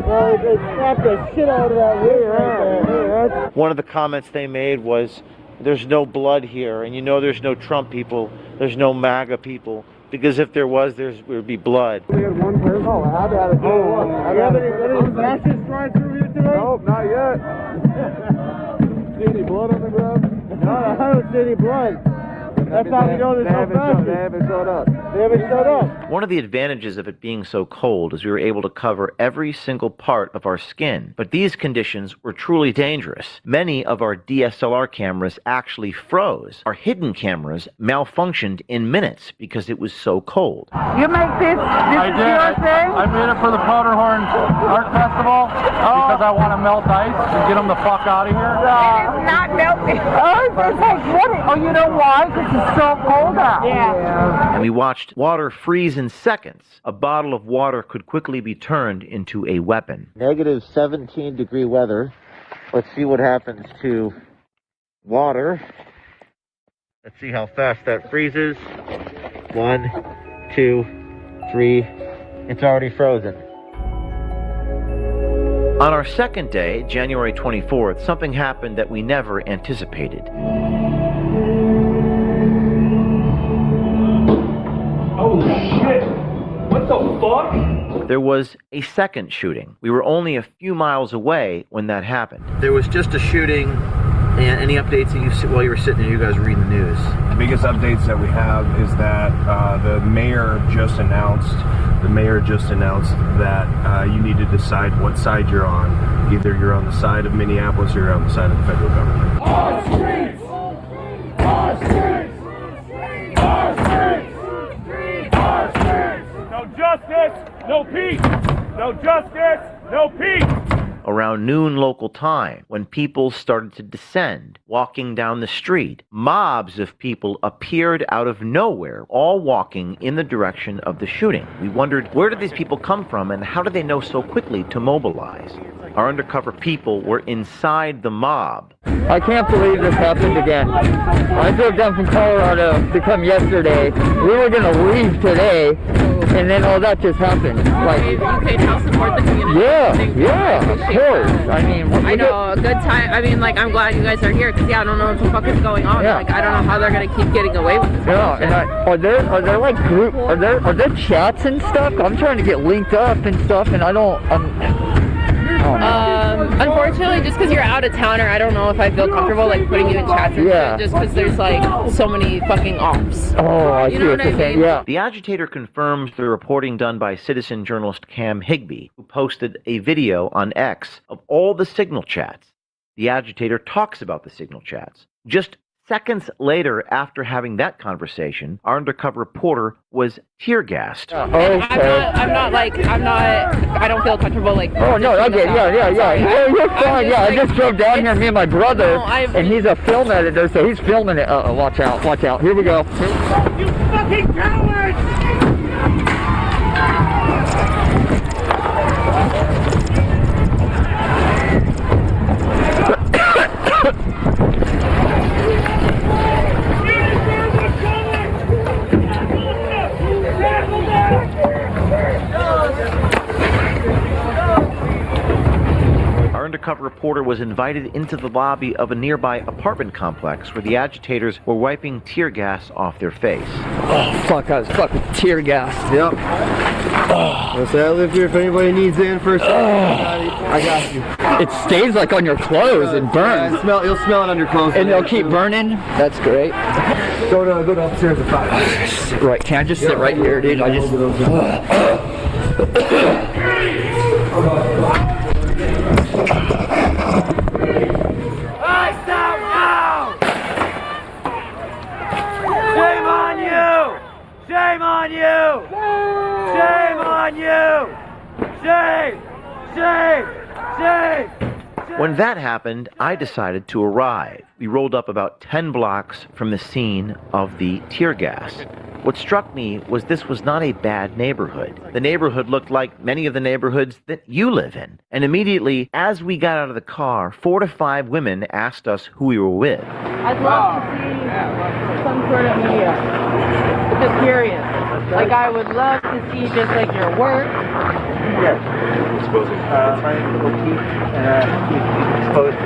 Oh, they slapped the shit out of that wing right there. One of the comments they made was, "There's no blood here, and you know there's no Trump people, there's no MAGA people, because if there was, there would be blood." We had one person. Oh, I had to do one. Have any fascists drive through here today? Nope, not yet. See any blood on the ground? No, I haven't seen any blood. That's how we know there's no fascists. They haven't showed up. They haven't showed up. One of the advantages of it being so cold is we were able to cover every single part of our skin. But these conditions were truly dangerous. Many of our DSLR cameras actually froze. Our hidden cameras malfunctioned in minutes because it was so cold. You make this I is did. your thing? I made it for the Powderhorn Art Festival because I want to melt ice and get them the fuck out of here. It is not melting. Oh, it's like what? Oh, you know why? Because it's so cold out. And we watched water freeze in seconds. A bottle of water could quickly be turned into a weapon. Negative 17-degree weather. Let's see what happens to water. Let's see how fast that freezes. 1, 2, 3. It's already frozen. On our second day, January 24th, something happened that we never anticipated. fuck? There was a second shooting. We were only a few miles away when that happened. There was just a shooting. And any updates that you see while you were sitting there, you guys were reading the news? The biggest updates that we have is that the mayor just announced that you need to decide what side you're on. Either you're on the side of Minneapolis or you're on the side of the federal government. Our streets! Our streets! Our streets! Our streets! No justice, no peace! No justice, no peace! Around noon local time, when people started to descend, walking down the street, mobs of people appeared out of nowhere, all walking in the direction of the shooting. We wondered, where did these people come from and how did they know so quickly to mobilize? Our undercover people were inside the mob. I can't believe this happened again. I drove down from Colorado to come yesterday. We were going to leave today, and then all that just happened. Like, you can help support the community. Yeah, of course. I mean, I know, a good time. I mean, like, I'm glad you guys are here, because, I don't know what the fuck is going on. Yeah. Like, I don't know how they're going to keep getting away with this. Yeah, and are there like group, are there chats and stuff? I'm trying to get linked up and stuff, and I don't unfortunately, just because you're out of towner, I don't know if I feel comfortable like putting you in chats and shit, just because there's like so many fucking ops. Oh, I see what you're saying. Yeah. The agitator confirms the reporting done by citizen journalist Cam Higbee, who posted a video on X of all the signal chats. The agitator talks about the signal chats. Just seconds later, after having that conversation, our undercover reporter was tear gassed. Okay. I don't feel comfortable like. Oh no, okay, yeah. You're fine. Yeah, I just drove down here, me and my brother, and he's a film editor, so he's filming it. Watch out. Here we go. You fucking cowards! Our undercover reporter was invited into the lobby of a nearby apartment complex where the agitators were wiping tear gas off their face. Oh, fuck, I was fucking tear gas. Yep. I'll say I live here if anybody needs in first. I got you. It stays like on your clothes and burns. Yeah, you'll smell it on your clothes. And they'll keep burning? That's great. Go to upstairs and find. Right, can I just sit right here, dude? I just... Ice out now! Shame on you! Shame on you! Shame on you! Shame! Shame! Shame! When that happened, I decided to arrive. We rolled up about 10 blocks from the scene of the tear gas. What struck me was this was not a bad neighborhood. The neighborhood looked like many of the neighborhoods that you live in. And immediately, as we got out of the car, 4 to 5 women asked us who we were with. I'd love to see some sort of media. Just curious. Like, I would love to see just like your work. Yes. My name is O'Keefe, and keep exposed to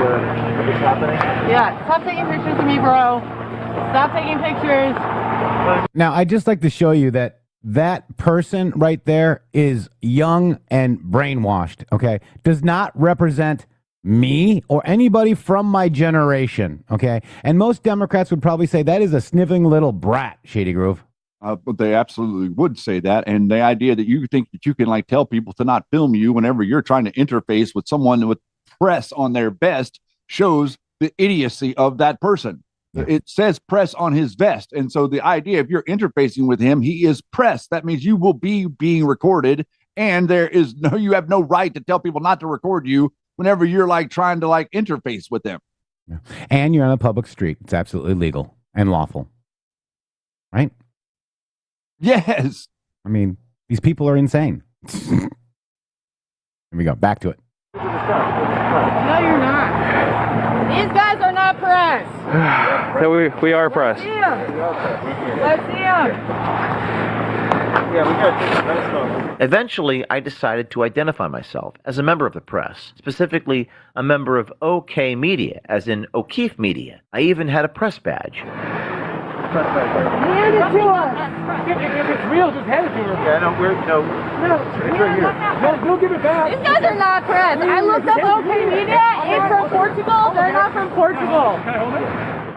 what's happening. Yeah, stop taking pictures of me, bro. Stop taking pictures. Now, I'd just like to show you that that person right there is young and brainwashed, okay? Does not represent me or anybody from my generation, okay? And most Democrats would probably say that is a sniveling little brat, Shady Groove. But they absolutely would say that. And the idea that you think that you can like tell people to not film you whenever you're trying to interface with someone with press on their vest shows the idiocy of that person. It says press on his vest. And so the idea, if you're interfacing with him, he is press. That means you will be being recorded. And you have no right to tell people not to record you whenever you're like trying to like interface with them. Yeah. And you're on a public street. It's absolutely legal and lawful. Right? Yes. I mean, these people are insane. Here we go. Back to it. No, you're not. These guys are not press. We are press. Let's see them. Let's see them. Yeah, we got to take the vest off. Eventually, I decided to identify myself as a member of the press, specifically a member of OK Media, as in O'Keefe Media. I even had a press badge. Hand it to us. If it's real, just hand it to her. Yeah, no, it's right here. No, give it back. These guys are not press. I looked up OK Media. It's from Portugal. They're not from Portugal.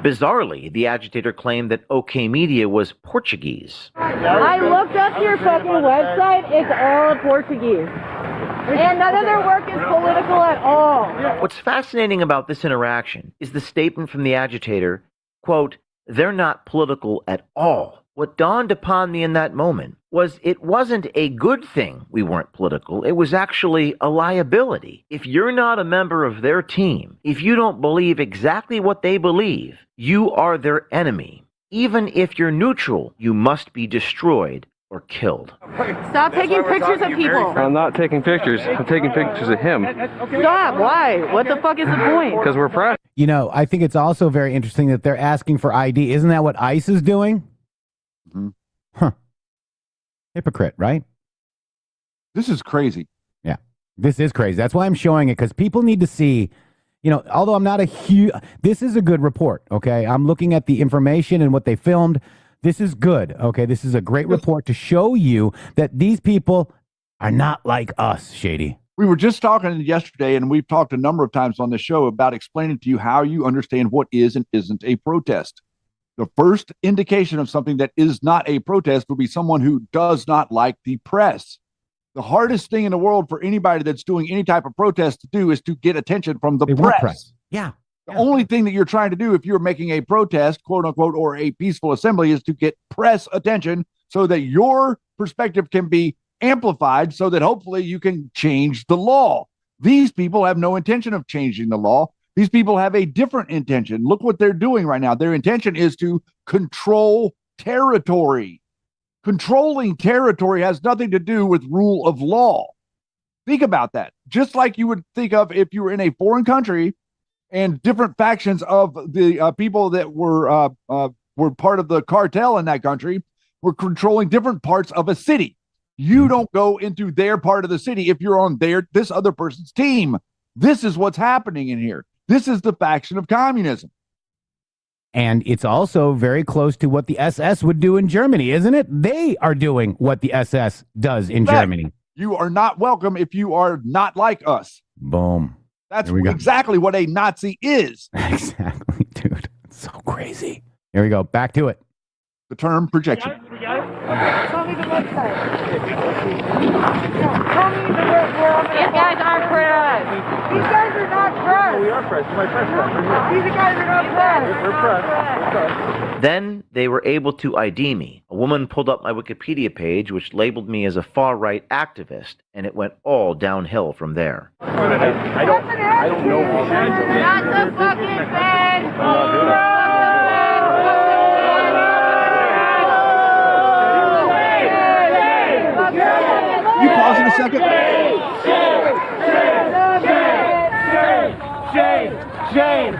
Bizarrely, the agitator claimed that OK Media was Portuguese. I looked up your fucking website. It's all Portuguese. And none of their work is political at all. What's fascinating about this interaction is the statement from the agitator, quote, "They're not political at all." What dawned upon me in that moment was it wasn't a good thing we weren't political. It was actually a liability. If you're not a member of their team, if you don't believe exactly what they believe, you are their enemy. Even if you're neutral, you must be destroyed or killed. Stop taking pictures of people. I'm not taking pictures. I'm taking pictures of him. Stop. Why? What the fuck is the point? Because we're press. You know, I think it's also very interesting that they're asking for ID. Isn't that what ICE is doing? Mm-hmm. Huh. Hypocrite, right? This is crazy. Yeah, this is crazy. That's why I'm showing it, because people need to see, you know, although I'm not a huge, this is a good report, okay? I'm looking at the information and what they filmed. This is good, okay? This is a great report to show you that these people are not like us, Shady. We were just talking yesterday, and we've talked a number of times on this show about explaining to you how you understand what is and isn't a protest. The first indication of something that is not a protest would be someone who does not like the press. The hardest thing in the world for anybody that's doing any type of protest to do is to get attention from the press. Yeah. The only thing that you're trying to do if you're making a protest, quote unquote, or a peaceful assembly is to get press attention so that your perspective can be amplified so that hopefully you can change the law. These people have no intention of changing the law. These people have a different intention. Look what they're doing right now. Their intention is to control territory. Controlling territory has nothing to do with rule of law. Think about that. Just like you would think of if you were in a foreign country and different factions of the people that were part of the cartel in that country were controlling different parts of a city. You don't go into their part of the city if you're on this other person's team. This is what's happening in here. This is the faction of communism. And it's also very close to what the SS would do in Germany, isn't it? They are doing what the SS does in Germany. You are not welcome if you are not like us. Boom. That's exactly what a Nazi is. Exactly, dude. It's so crazy. Here we go. Back to it. The term projection. Tell me the website. Tell me where These guys aren't press. These guys are not press. We are press. My press stuff. These guys are not press. We're press. Then they were able to ID me. A woman pulled up my Wikipedia page, which labeled me as a far-right activist, and it went all downhill from there. I don't know. Not the fucking feds. You pause in a second. Shame.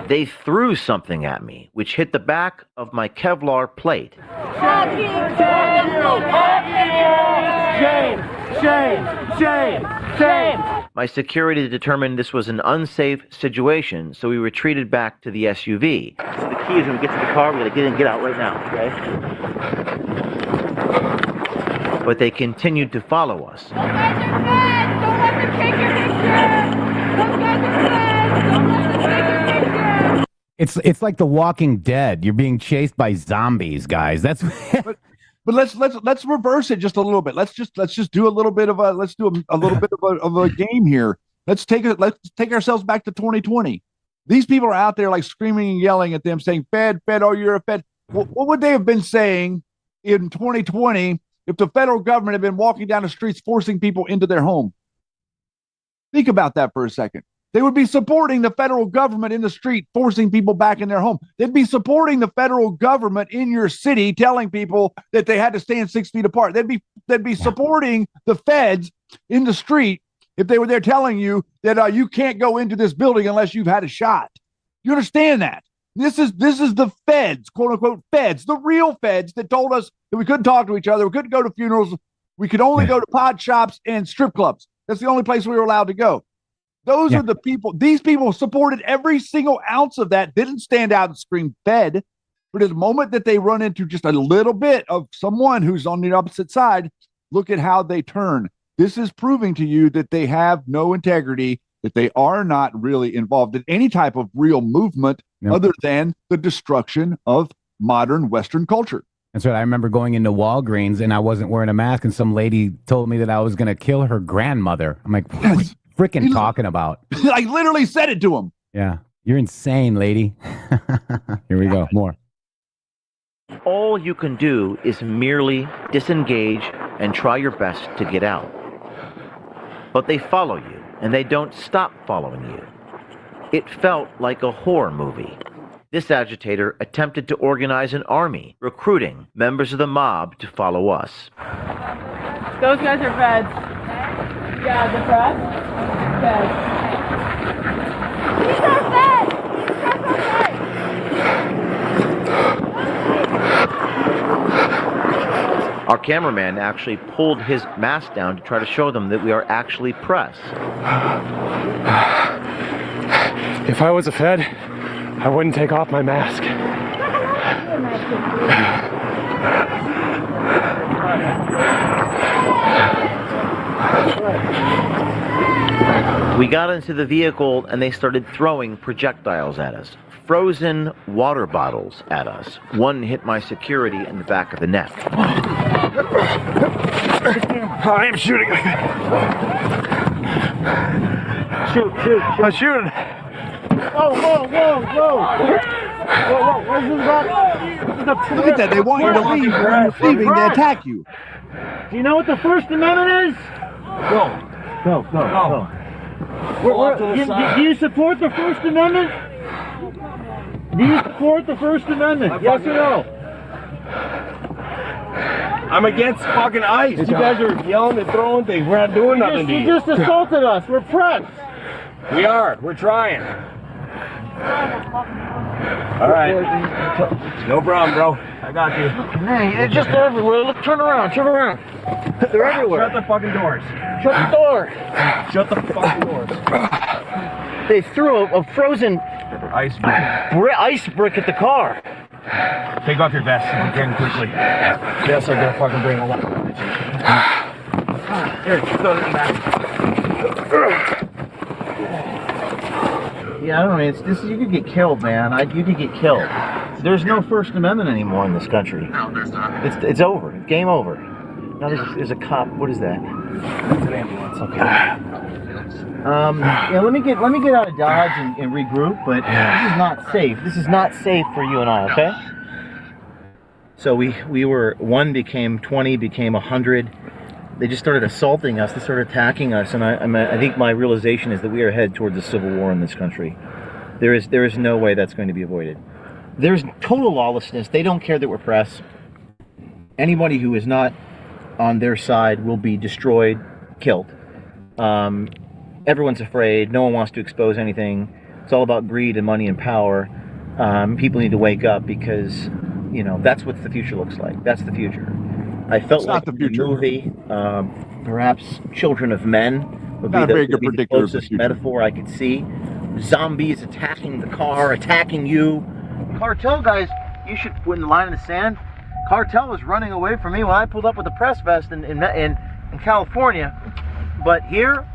They threw something at me, which hit the back of my Kevlar plate. Shame. My security determined this was an unsafe situation, so we retreated back to the SUV. So the key is when we get to the car, we're going to get in and get out right now, okay? But they continued to follow us. Those guys are feds. Don't let them take your picture. Those guys are feds. Don't let them take your picture. It's like The Walking Dead. You're being chased by zombies, guys. That's But let's reverse it just a little bit. Let's just do a little bit of a game here. Let's take ourselves back to 2020. These people are out there like screaming and yelling at them, saying "Fed, oh, you're a Fed." What would they have been saying in 2020 if the federal government had been walking down the streets forcing people into their home? Think about that for a second. They would be supporting the federal government in the street, forcing people back in their home. They'd be supporting the federal government in your city, telling people that they had to stand 6 feet apart. They'd be supporting the feds in the street if they were there telling you that you can't go into this building unless you've had a shot. You understand that? This is the feds, quote unquote feds, the real feds that told us that we couldn't talk to each other, we couldn't go to funerals, we could only go to pot shops and strip clubs. That's the only place we were allowed to go. Those are the people. These people supported every single ounce of that, didn't stand out and scream Fed. But at the moment that they run into just a little bit of someone who's on the opposite side, look at how they turn. This is proving to you that they have no integrity, that they are not really involved in any type of real movement other than the destruction of modern Western culture. That's right. I remember going into Walgreens and I wasn't wearing a mask, and some lady told me that I was going to kill her grandmother. I'm like, what are you freaking talking about? I literally said it to him. Yeah. You're insane, lady. Here we go. More. All you can do is merely disengage and try your best to get out. But they follow you, and they don't stop following you. It felt like a horror movie. This agitator attempted to organize an army, recruiting members of the mob to follow us. Those guys are feds. Yeah, the feds. These are feds! Our cameraman actually pulled his mask down to try to show them that we are actually press. If I was a Fed, I wouldn't take off my mask. We got into the vehicle and they started throwing projectiles at us. Frozen water bottles at us. One hit my security in the back of the neck. I am shooting. Shoot. I'm shooting. Whoa. What's this about? Look at that. They want you to leave. When you're leaving, they attack you. Do you know what the First Amendment is? Go. Do you support the First Amendment? Do you support the First Amendment? Yes or no? I'm against fucking ICE. You guys are yelling and throwing things. We're not doing nothing to you. You just assaulted us. We're press. We are. We're trying. All right. No problem, bro. I got you. Hey, they're just everywhere. Look, turn around. They're everywhere. Shut the fucking doors. Shut the door. Shut the fucking doors. They threw a frozen ice brick at the car. Take off your vest again quickly. Yes, I'm gonna fucking bring a lot. Here, throw it in back. Yeah, I don't know. You could get killed, man. You could get killed. There's no First Amendment anymore in this country. No, there's not. It's over. It's game over. Now there's a cop. What is that? It's an ambulance. Okay. Yeah, let me get out of Dodge and regroup, but this is not safe. This is not safe for you and I, okay? So we were, 1 became 20, became 100. They just started assaulting us. They started attacking us, and I think my realization is that we are headed towards a civil war in this country. There is no way that's going to be avoided. There's total lawlessness. They don't care that we're press. Anybody who is not on their side will be destroyed, killed. Everyone's afraid. No one wants to expose anything. It's all about greed and money and power. People need to wake up because, that's what the future looks like. That's the future. I felt like the movie, perhaps Children of Men would be the closest metaphor I could see. Zombies attacking the car, attacking you. Cartel guys, you should put in the line in the sand. Cartel was running away from me when I pulled up with the press vest in California. But here,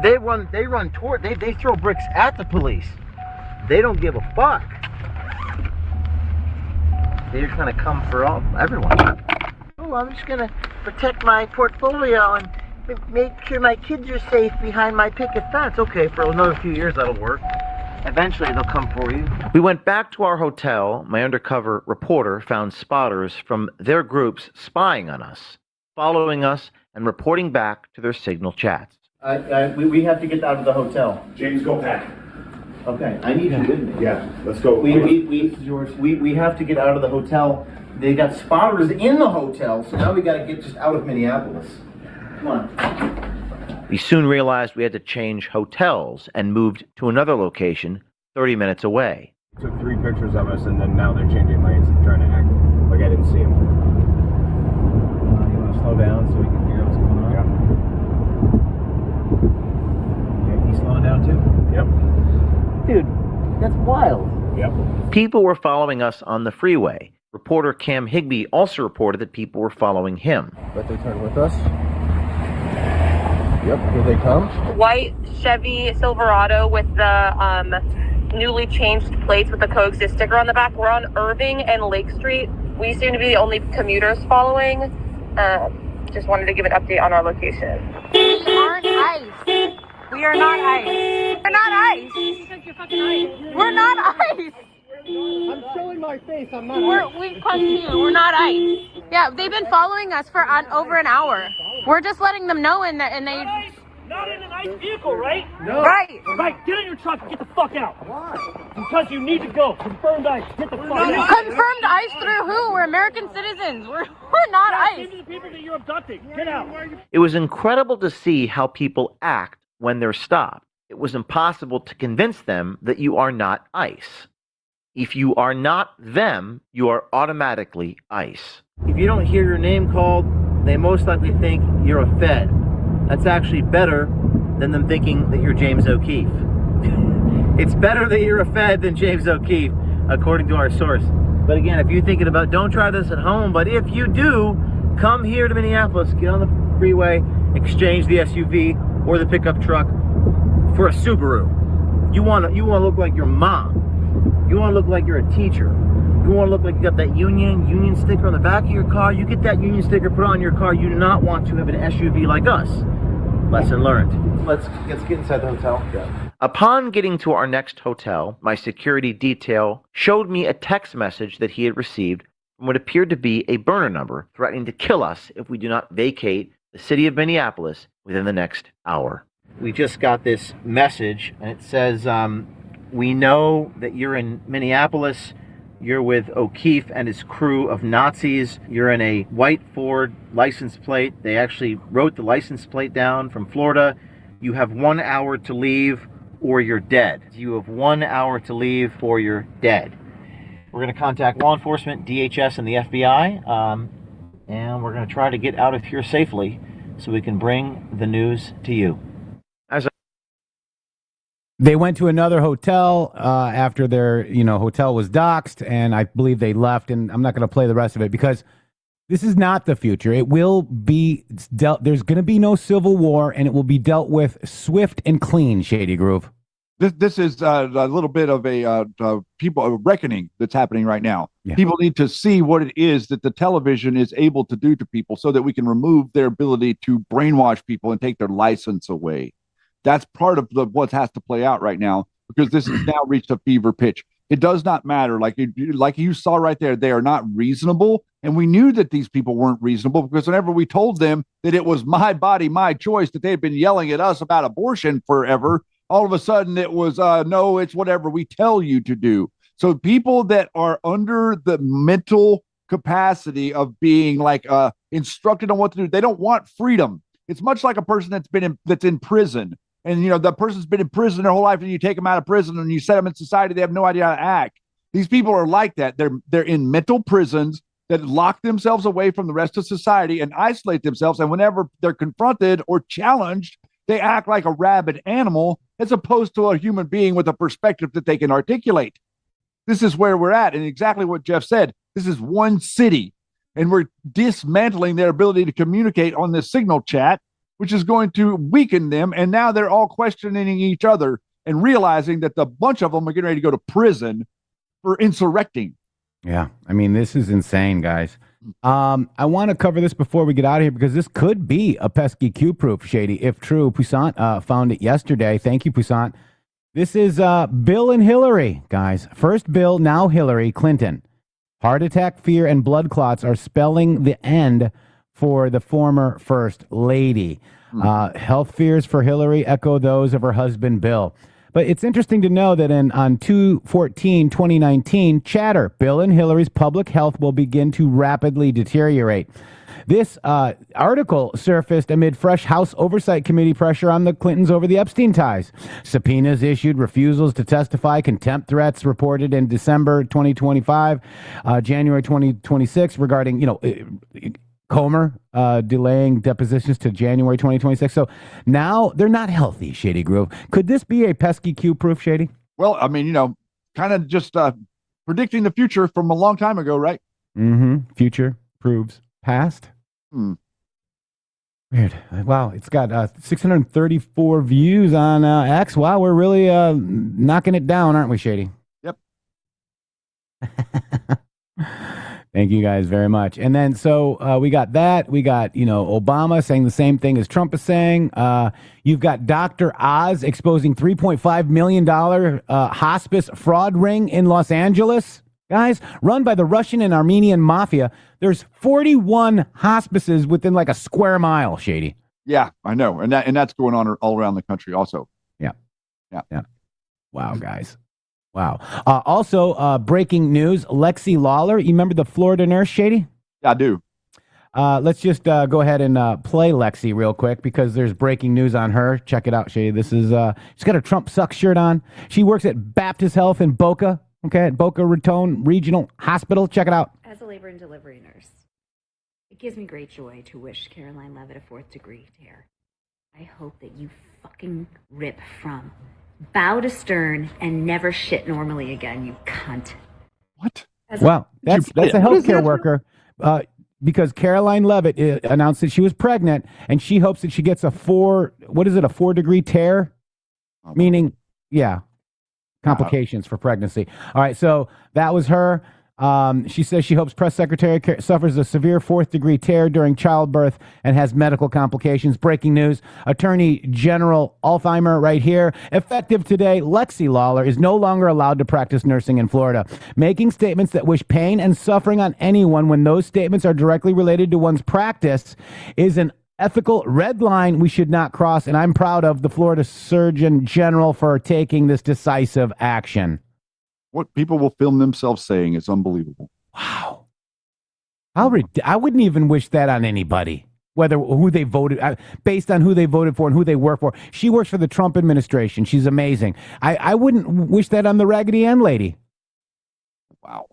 they throw bricks at the police. They don't give a fuck. They're just gonna come for everyone. Oh, I'm just gonna protect my portfolio and make sure my kids are safe behind my picket fence. Okay, for another few years that'll work. Eventually they'll come for you. We went back to our hotel. My undercover reporter found spotters from their groups spying on us, following us, and reporting back to their signal chats. We have to get out of the hotel. James, go back. Okay, I need you with me. Yeah, let's go. We have to get out of the hotel. They got spotters in the hotel, so now we got to get just out of Minneapolis. Come on. We soon realized we had to change hotels and moved to another location 30 minutes away. Took 3 pictures of us, and then now they're changing lanes and trying to act like I didn't see them. You want to slow down so we can hear what's going on? down too. Yep. Dude, that's wild. Yep. People were following us on the freeway. Reporter Cam Higbee also reported that people were following him. But they turn with us. Yep, here they come. White Chevy Silverado with the newly changed plates with the coexist sticker on the back. We're on Irving and Lake Street. We seem to be the only commuters following. Just wanted to give an update on our location. We aren't ICE. We are not ICE. We're not ICE. Because you're fucking ICE. We're not ICE. I'm showing my face. I'm not. We've come to you. We're not ICE. Yeah, they've been following us for over an hour. We're just letting them know, and they. Not in a nice vehicle, right? No. Right. Right. Get in your truck and get the fuck out. Why? Because you need to go. Confirmed ICE. Get the fuck out. Confirmed ICE through who? We're American citizens. We're not ICE. These are the people that you're abducting. Get out. It was incredible to see how people act when they're stopped. It was impossible to convince them that you are not ICE. If you are not them, you are automatically ICE. If you don't hear your name called, they most likely think you're a Fed. That's actually better than them thinking that you're James O'Keefe. It's better that you're a Fed than James O'Keefe, according to our source. But again, if you're thinking about, don't try this at home, but if you do, come here to Minneapolis, get on the freeway, exchange the SUV or the pickup truck for a Subaru. You want to look like your mom. You want to look like you're a teacher. You want to look like you got that union sticker on the back of your car. You get that union sticker put on your car. You do not want to have an SUV like us. Lesson learned. Let's get inside the hotel. Yeah. Upon getting to our next hotel, my security detail showed me a text message that he had received from what appeared to be a burner number threatening to kill us if we do not vacate the city of Minneapolis within the next hour. We just got this message, and it says, we know that you're in Minneapolis. You're with O'Keefe and his crew of Nazis. You're in a white Ford license plate. They actually wrote the license plate down from Florida. You have 1 hour to leave or you're dead. You have 1 hour to leave or you're dead. We're going to contact law enforcement, DHS, and the FBI, and we're going to try to get out of here safely so we can bring the news to you. They went to another hotel after their, hotel was doxxed, and I believe they left. And I'm not going to play the rest of it because this is not the future. It will be dealt. There's going to be no civil war, and it will be dealt with swift and clean. Shady Groove. This is a little bit of a reckoning that's happening right now. Yeah. People need to see what it is that the television is able to do to people, so that we can remove their ability to brainwash people and take their license away. That's part of what has to play out right now, because this has now reached a fever pitch. It does not matter. Like you saw right there, they are not reasonable. And we knew that these people weren't reasonable, because whenever we told them that it was my body, my choice, that they had been yelling at us about abortion forever, all of a sudden it was, no, it's whatever we tell you to do. So people that are under the mental capacity of being instructed on what to do, they don't want freedom. It's much like a person that's in prison. And, the person's been in prison their whole life, and you take them out of prison and you set them in society. They have no idea how to act. These people are like that. They're in mental prisons that lock themselves away from the rest of society and isolate themselves. And whenever they're confronted or challenged, they act like a rabid animal as opposed to a human being with a perspective that they can articulate. This is where we're at. And exactly what Jeff said, this is one city, and we're dismantling their ability to communicate on this signal chat, which is going to weaken them. And now they're all questioning each other and realizing that the bunch of them are getting ready to go to prison for insurrecting. Yeah. I mean, this is insane, guys. I want to cover this before we get out of here, because this could be a pesky Q-proof, Shady, if true. Poussant found it yesterday. Thank you, Poussant. This is Bill and Hillary, guys. First Bill, now Hillary Clinton. Heart attack, fear, and blood clots are spelling the end for the former First Lady. Health fears for Hillary echo those of her husband, Bill. But it's interesting to know that on 2/14/2019, chatter, Bill and Hillary's public health will begin to rapidly deteriorate. This article surfaced amid fresh House Oversight Committee pressure on the Clintons over the Epstein ties. Subpoenas issued, refusals to testify, contempt threats reported in December 2025, January 2026 regarding, Comer delaying depositions to January 2026. So now they're not healthy, Shady Groove. Could this be a pesky Q proof, Shady? Well, I mean, kind of just predicting the future from a long time ago, right? Mm-hmm. Future proves past. Weird. Wow, it's got 634 views on X. Wow, we're really knocking it down, aren't we, Shady? Yep. Thank you guys very much. And then so we got that. We got, Obama saying the same thing as Trump is saying. You've got Dr. Oz exposing $3.5 million hospice fraud ring in Los Angeles. Guys, run by the Russian and Armenian mafia. There's 41 hospices within like a square mile, Shady. Yeah, I know. And that's going on all around the country also. Yeah. Wow, guys. Wow. Also, breaking news, Lexi Lawler. You remember the Florida nurse, Shady? Yeah, I do. Let's just go ahead and play Lexi real quick because there's breaking news on her. Check it out, Shady. This is, she's got her Trump sucks shirt on. She works at Baptist Health in Boca. Okay, at Boca Raton Regional Hospital. Check it out. As a labor and delivery nurse, it gives me great joy to wish Caroline Levitt a 4th degree tear. I hope that you fucking rip from bow to stern and never shit normally again, you cunt. What? Well, that's a healthcare worker because Caroline Levitt announced that she was pregnant and she hopes that she gets a 4 degree tear? Meaning, complications for pregnancy. All right, so that was her. She says she hopes press secretary suffers a severe 4th degree tear during childbirth and has medical complications. Breaking news, Attorney General Altheimer right here. Effective today, Lexi Lawler is no longer allowed to practice nursing in Florida. Making statements that wish pain and suffering on anyone when those statements are directly related to one's practice is an ethical red line we should not cross, and I'm proud of the Florida Surgeon General for taking this decisive action. What people will film themselves saying is unbelievable. Wow. I wouldn't even wish that on anybody, who they voted, based on who they voted for and who they work for. She works for the Trump administration. She's amazing. I wouldn't wish that on the Raggedy Ann lady. Wow.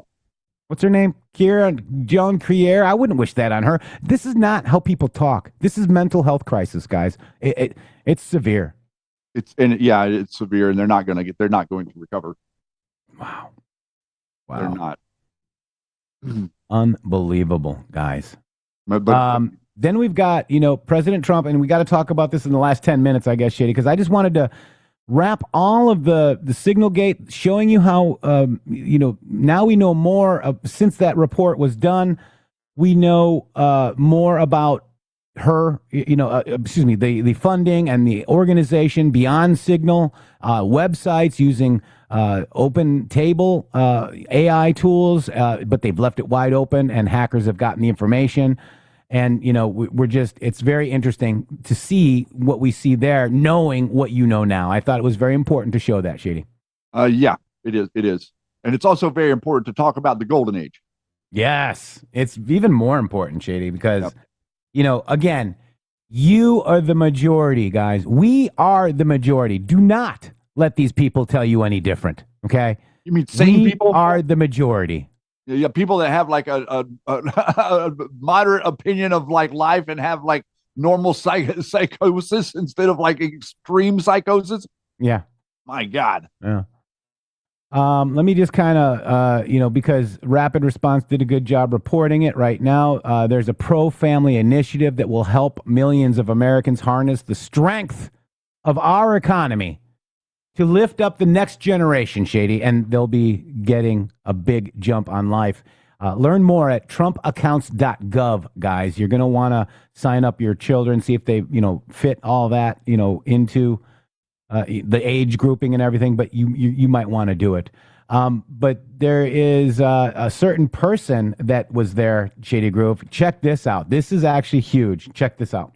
What's her name? Joan Crier. I wouldn't wish that on her. This is not how people talk. This is mental health crisis, guys. It's severe. It's severe, and they're not going to recover. Wow. They're not. Unbelievable, guys. Then we've got, President Trump, and we got to talk about this in the last 10 minutes, I guess, Shady, because I just wanted to wrap all of the signal gate, showing you how, now we know more since that report was done. We know more about her, the funding and the organization beyond Signal, websites using open table AI tools, but they've left it wide open and hackers have gotten the information. And, it's very interesting to see what we see there, knowing what you know now. I thought it was very important to show that, Shady. Yeah, it is. It is. And it's also very important to talk about the golden age. Yes, it's even more important, Shady, because, again, you are the majority, guys. We are the majority. Do not let these people tell you any different, okay? You mean sane people? Are the majority. Yeah, people that have like a moderate opinion of like life and have like normal psychosis instead of like extreme psychosis. Yeah. My God. Yeah. Let me just kind of, because Rapid Response did a good job reporting it right now. There's a pro-family initiative that will help millions of Americans harness the strength of our economy to lift up the next generation, Shady, and they'll be getting a big jump on life. Learn more at trumpaccounts.gov, guys. You're going to want to sign up your children, see if they, fit all that, into the age grouping and everything, but you might want to do it. But there is a certain person that was there, Shady Groove. Check this out. This is actually huge. Check this out.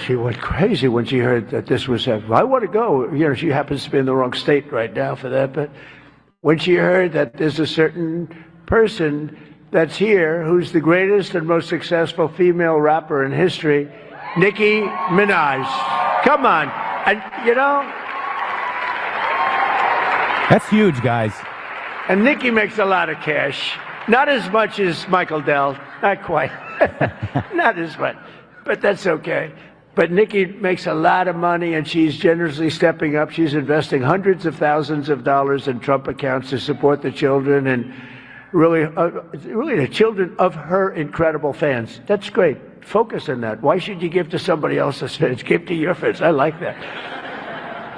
She went crazy when she heard that this was happening. I want to go. She happens to be in the wrong state right now for that. But when she heard that there's a certain person that's here who's the greatest and most successful female rapper in history, Nicki Minaj. Come on. And, That's huge, guys. And Nicki makes a lot of cash. Not as much as Michael Dell. Not quite. Not as much. But that's okay. But Nicki makes a lot of money, and she's generously stepping up. She's investing hundreds of thousands of dollars in Trump accounts to support the children and really the children of her incredible fans. That's great. Focus on that. Why should you give to somebody else's fans? Give to your fans. I like that.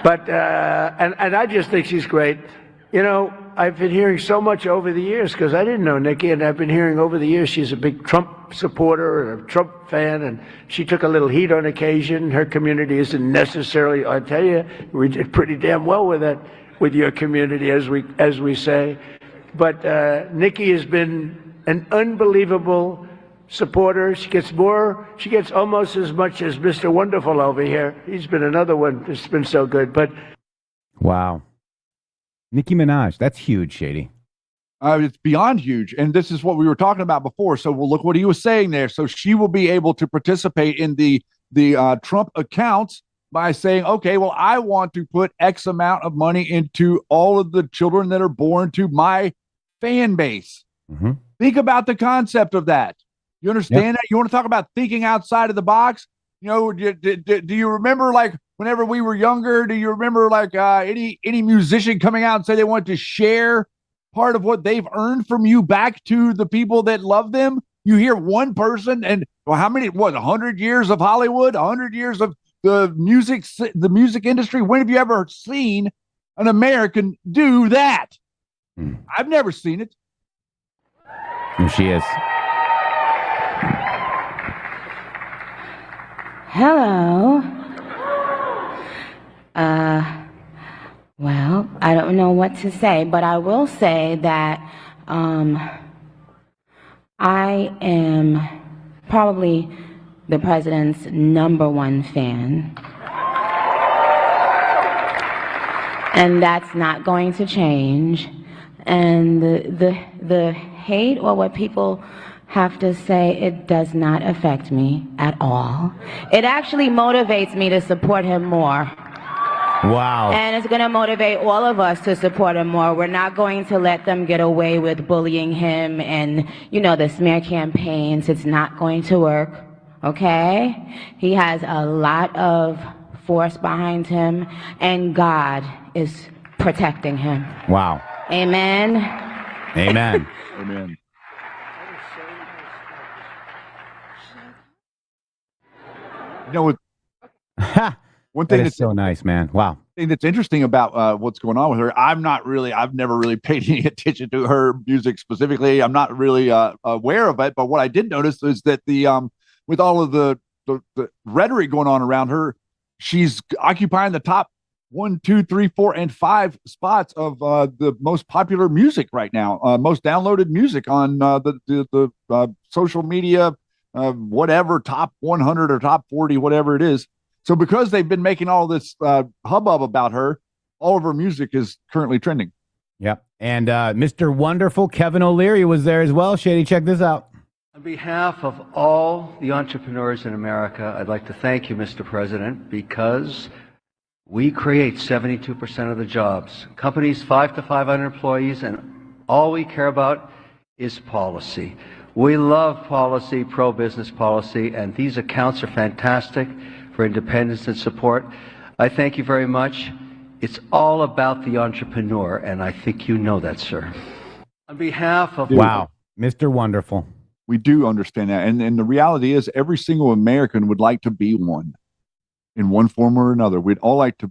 But and I just think she's great. You know, I've been hearing so much over the years because I didn't know Nicki, and I've been hearing over the years she's a big Trump supporter and a Trump fan, and she took a little heat on occasion. Her community isn't necessarily, I tell you, we did pretty damn well with that, with your community, as we say. But Nicki has been an unbelievable supporter. She gets almost as much as Mr. Wonderful over here. He's been another one that's been so good. But wow. Nicki Minaj, that's huge, Shady. It's beyond huge. And this is what we were talking about before. So we'll look what he was saying there. So she will be able to participate in the Trump accounts by saying, okay, well, I want to put X amount of money into all of the children that are born to my fan base. Mm-hmm. Think about the concept of that. You understand that? You want to talk about thinking outside of the box? You know, do you remember, like, whenever we were younger, do you remember, like, any musician coming out and say they want to share part of what they've earned from you back to the people that love them? You hear one person, and well, how many, 100 years of Hollywood, 100 years of the music industry? When have you ever seen an American do that? I've never seen it. Here she is. Hello. Well, I don't know what to say, but I will say that I am probably the president's #1 fan. And that's not going to change. And the hate or what people have to say, it does not affect me at all. It actually motivates me to support him more. Wow. And it's going to motivate all of us to support him more. We're not going to let them get away with bullying him and, you know, the smear campaigns. It's not going to work, okay? He has a lot of force behind him, and God is protecting him. Wow. Amen. Amen. Amen. You know, one thing that's so nice, man. Wow. Thing that's interesting about what's going on with her, I've never really paid any attention to her music specifically. I'm not really aware of it, but what I did notice is that with all of the rhetoric going on around her, she's occupying the top 1, 2, 3, 4, and 5 spots of the most popular music right now, most downloaded music on the social media, whatever, top 100 or top 40, whatever it is. So because they've been making all this hubbub about her, all of her music is currently trending. Yep. And Mr. Wonderful Kevin O'Leary was there as well. Shady, check this out. On behalf of all the entrepreneurs in America, I'd like to thank you, Mr. President, because we create 72% of the jobs. Companies 5 to 500 employees, and all we care about is policy. We love policy, pro-business policy, and these accounts are fantastic for independence and support. I thank you very much. It's all about the entrepreneur, and I think you know that, sir. On behalf of... Wow, Mr. Wonderful. We do understand that, and the reality is every single American would like to be one. In one form or another. We'd all like to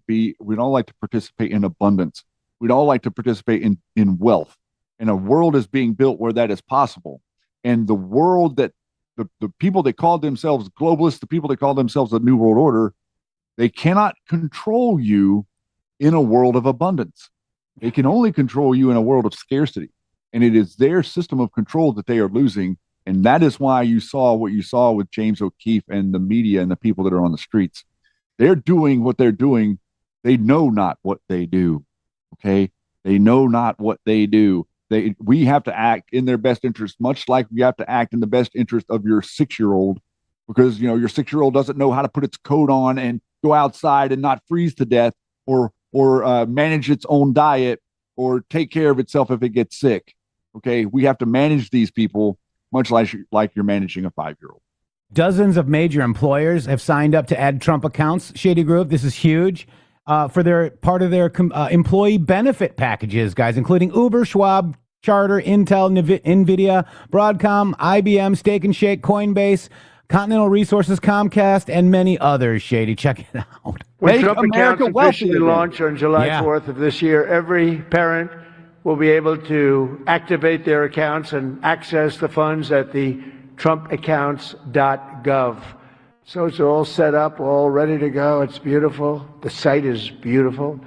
participate in abundance. We'd all like to participate in wealth. And a world is being built where that is possible. And the world that the people that call themselves globalists, the people that call themselves the New World Order, they cannot control you in a world of abundance. They can only control you in a world of scarcity. And it is their system of control that they are losing. And that is why you saw what you saw with James O'Keefe and the media and the people that are on the streets. They're doing what they're doing. They know not what they do. Okay? They know not what they do. We have to act in their best interest, much like we have to act in the best interest of your 6-year-old, because, you know, your 6-year-old doesn't know how to put its coat on and go outside and not freeze to death, or manage its own diet, or take care of itself if it gets sick. Okay, we have to manage these people much like you're managing a 5-year-old. Dozens of major employers have signed up to add Trump accounts, Shady Groove. This is huge for their part of their employee benefit packages, guys, including Uber, Schwab, Charter, Intel, NVIDIA, Broadcom, IBM, Steak and Shake, Coinbase, Continental Resources, Comcast, and many others, Shady. Check it out. When Make Trump America accounts wealthy officially again. launch on July 4th of this year, every parent will be able to activate their accounts and access the funds at the trumpaccounts.gov. So it's all set up, all ready to go. It's beautiful. The site is beautiful.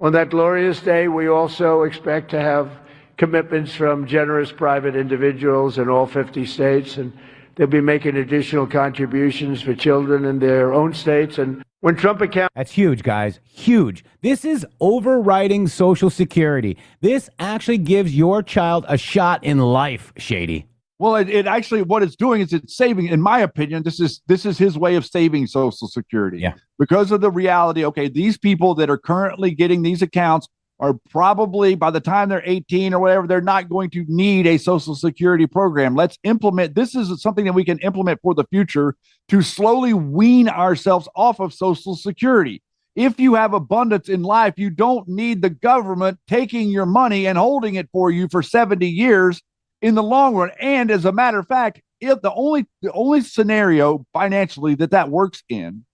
On that glorious day, we also expect to have commitments from generous private individuals in all 50 states, and they'll be making additional contributions for children in their own states. And when Trump accounts... That's huge, guys. Huge. This is overriding Social Security. This actually gives your child a shot in life, Shady. Well, it actually, what it's doing is it's saving, in my opinion, this is his way of saving Social Security. Yeah. Because of the reality, okay, these people that are currently getting these accounts are probably, by the time they're 18 or whatever, they're not going to need a Social Security program. Let's implement, this is something that we can implement for the future to slowly wean ourselves off of Social Security. If you have abundance in life, you don't need the government taking your money and holding it for you for 70 years in the long run. And as a matter of fact, if the only scenario financially that works in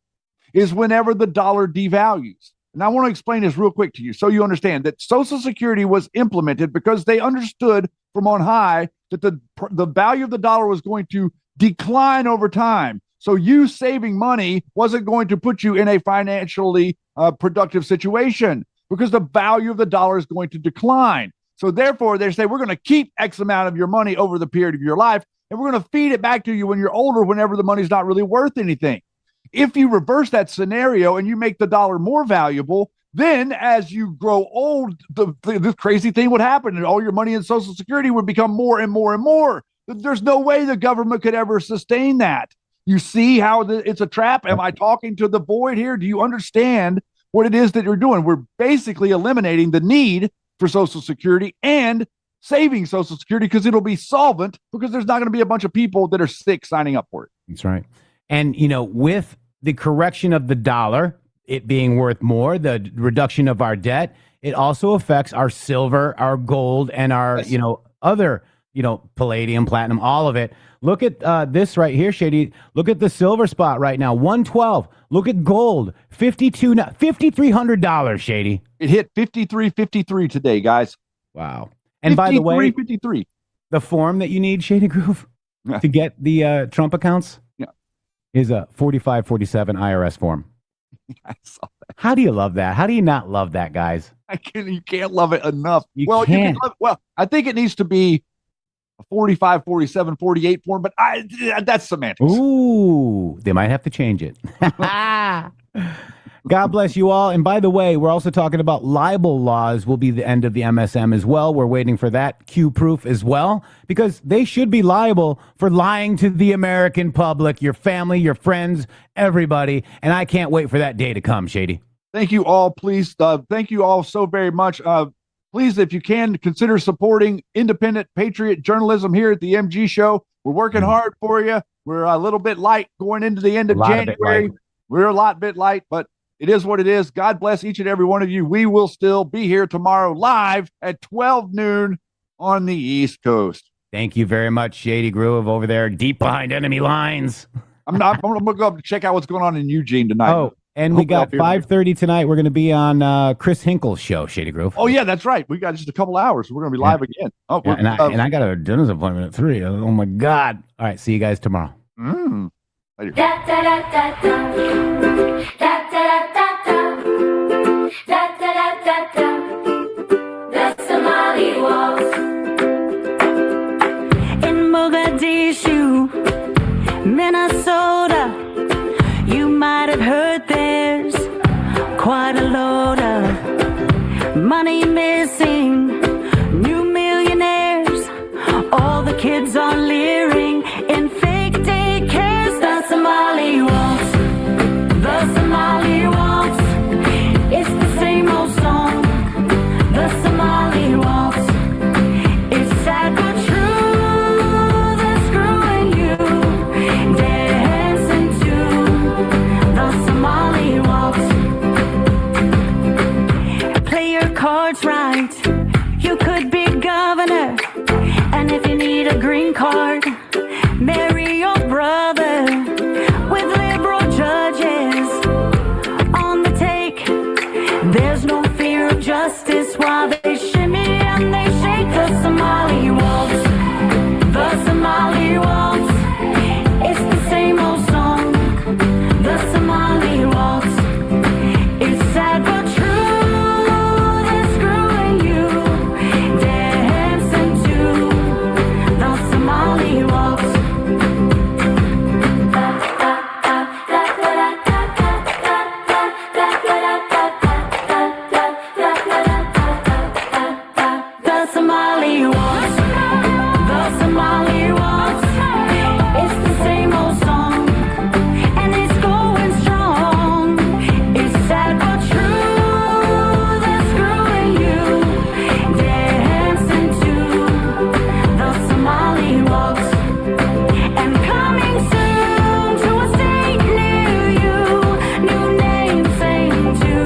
is whenever the dollar devalues. And I want to explain this real quick to you so you understand that Social Security was implemented because they understood from on high that the value of the dollar was going to decline over time. So you saving money wasn't going to put you in a financially productive situation because the value of the dollar is going to decline. So therefore, they say, we're going to keep X amount of your money over the period of your life, and we're going to feed it back to you when you're older, whenever the money's not really worth anything. If you reverse that scenario and you make the dollar more valuable, then as you grow old, this crazy thing would happen, and all your money in Social Security would become more and more and more. There's no way the government could ever sustain that. You see how it's a trap? Am I talking to the void here? Do you understand what it is that you're doing? We're basically eliminating the need for Social Security and saving Social Security because it'll be solvent because there's not going to be a bunch of people that are sick signing up for it. That's right. And, with the correction of the dollar, it being worth more, the reduction of our debt, it also affects our silver, our gold, and our, other, palladium, platinum, all of it. Look at this right here, Shady. Look at the silver spot right now, 112. Look at gold, $5,300, Shady. It hit 53.53 today, guys. Wow. And by the way, 53. The form that you need, Shady Groove, to get the Trump accounts is a 4547 IRS form. I saw that. How do you love that? How do you not love that, guys? You can't love it enough. You can't. I think it needs to be a 45, 47, 48 form, but that's semantics. Ooh, they might have to change it. God bless you all. And by the way, we're also talking about libel laws will be the end of the MSM as well. We're waiting for that Q-proof as well, because they should be liable for lying to the American public, your family, your friends, everybody. And I can't wait for that day to come, Shady. Thank you all. Please. Thank you all so very much. Please, if you can, consider supporting independent patriot journalism here at the MG Show. We're working hard for you. We're a little bit light going into the end of January. We're a bit light, but it is what it is. God bless each and every one of you. We will still be here tomorrow live at 12 noon on the East Coast. Thank you very much, Shady Groove, over there deep behind enemy lines. I'm going to go up to check out what's going on in Eugene tonight. Oh, and we got 5:30 tonight. We're going to be on Chris Hinkle's show, Shady Groove. Oh, yeah, that's right. We got just a couple hours. We're going to be live again. Oh, yeah, and I got a dinner's appointment at 3. Oh, my God. All right, see you guys tomorrow. Later. Da da da da da da da da da da da da. The Somali walls in Mogadishu, Minnesota. You might have heard there's quite a load of money missing, new millionaires. All the kids are leering in fake daycares. The Somali waltz, the Somali waltz. It's the same old song. The Somali waltz. It's sad. There's no fear of justice while they shimmy and they shake the Somali waltz. The Somali waltz. It's the same old song. The Somali waltz. It's sad but true. They're screwing you, dancing to the Somali waltz. The Somali waltz, the Somali waltz. It's the same old song, and it's going strong. It's sad but true. They're screwing you, dancing to the Somali waltz. And coming soon to a state near you, new name saying to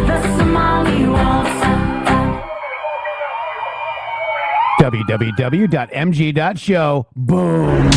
the Somali waltz. www.mg.show. Boom.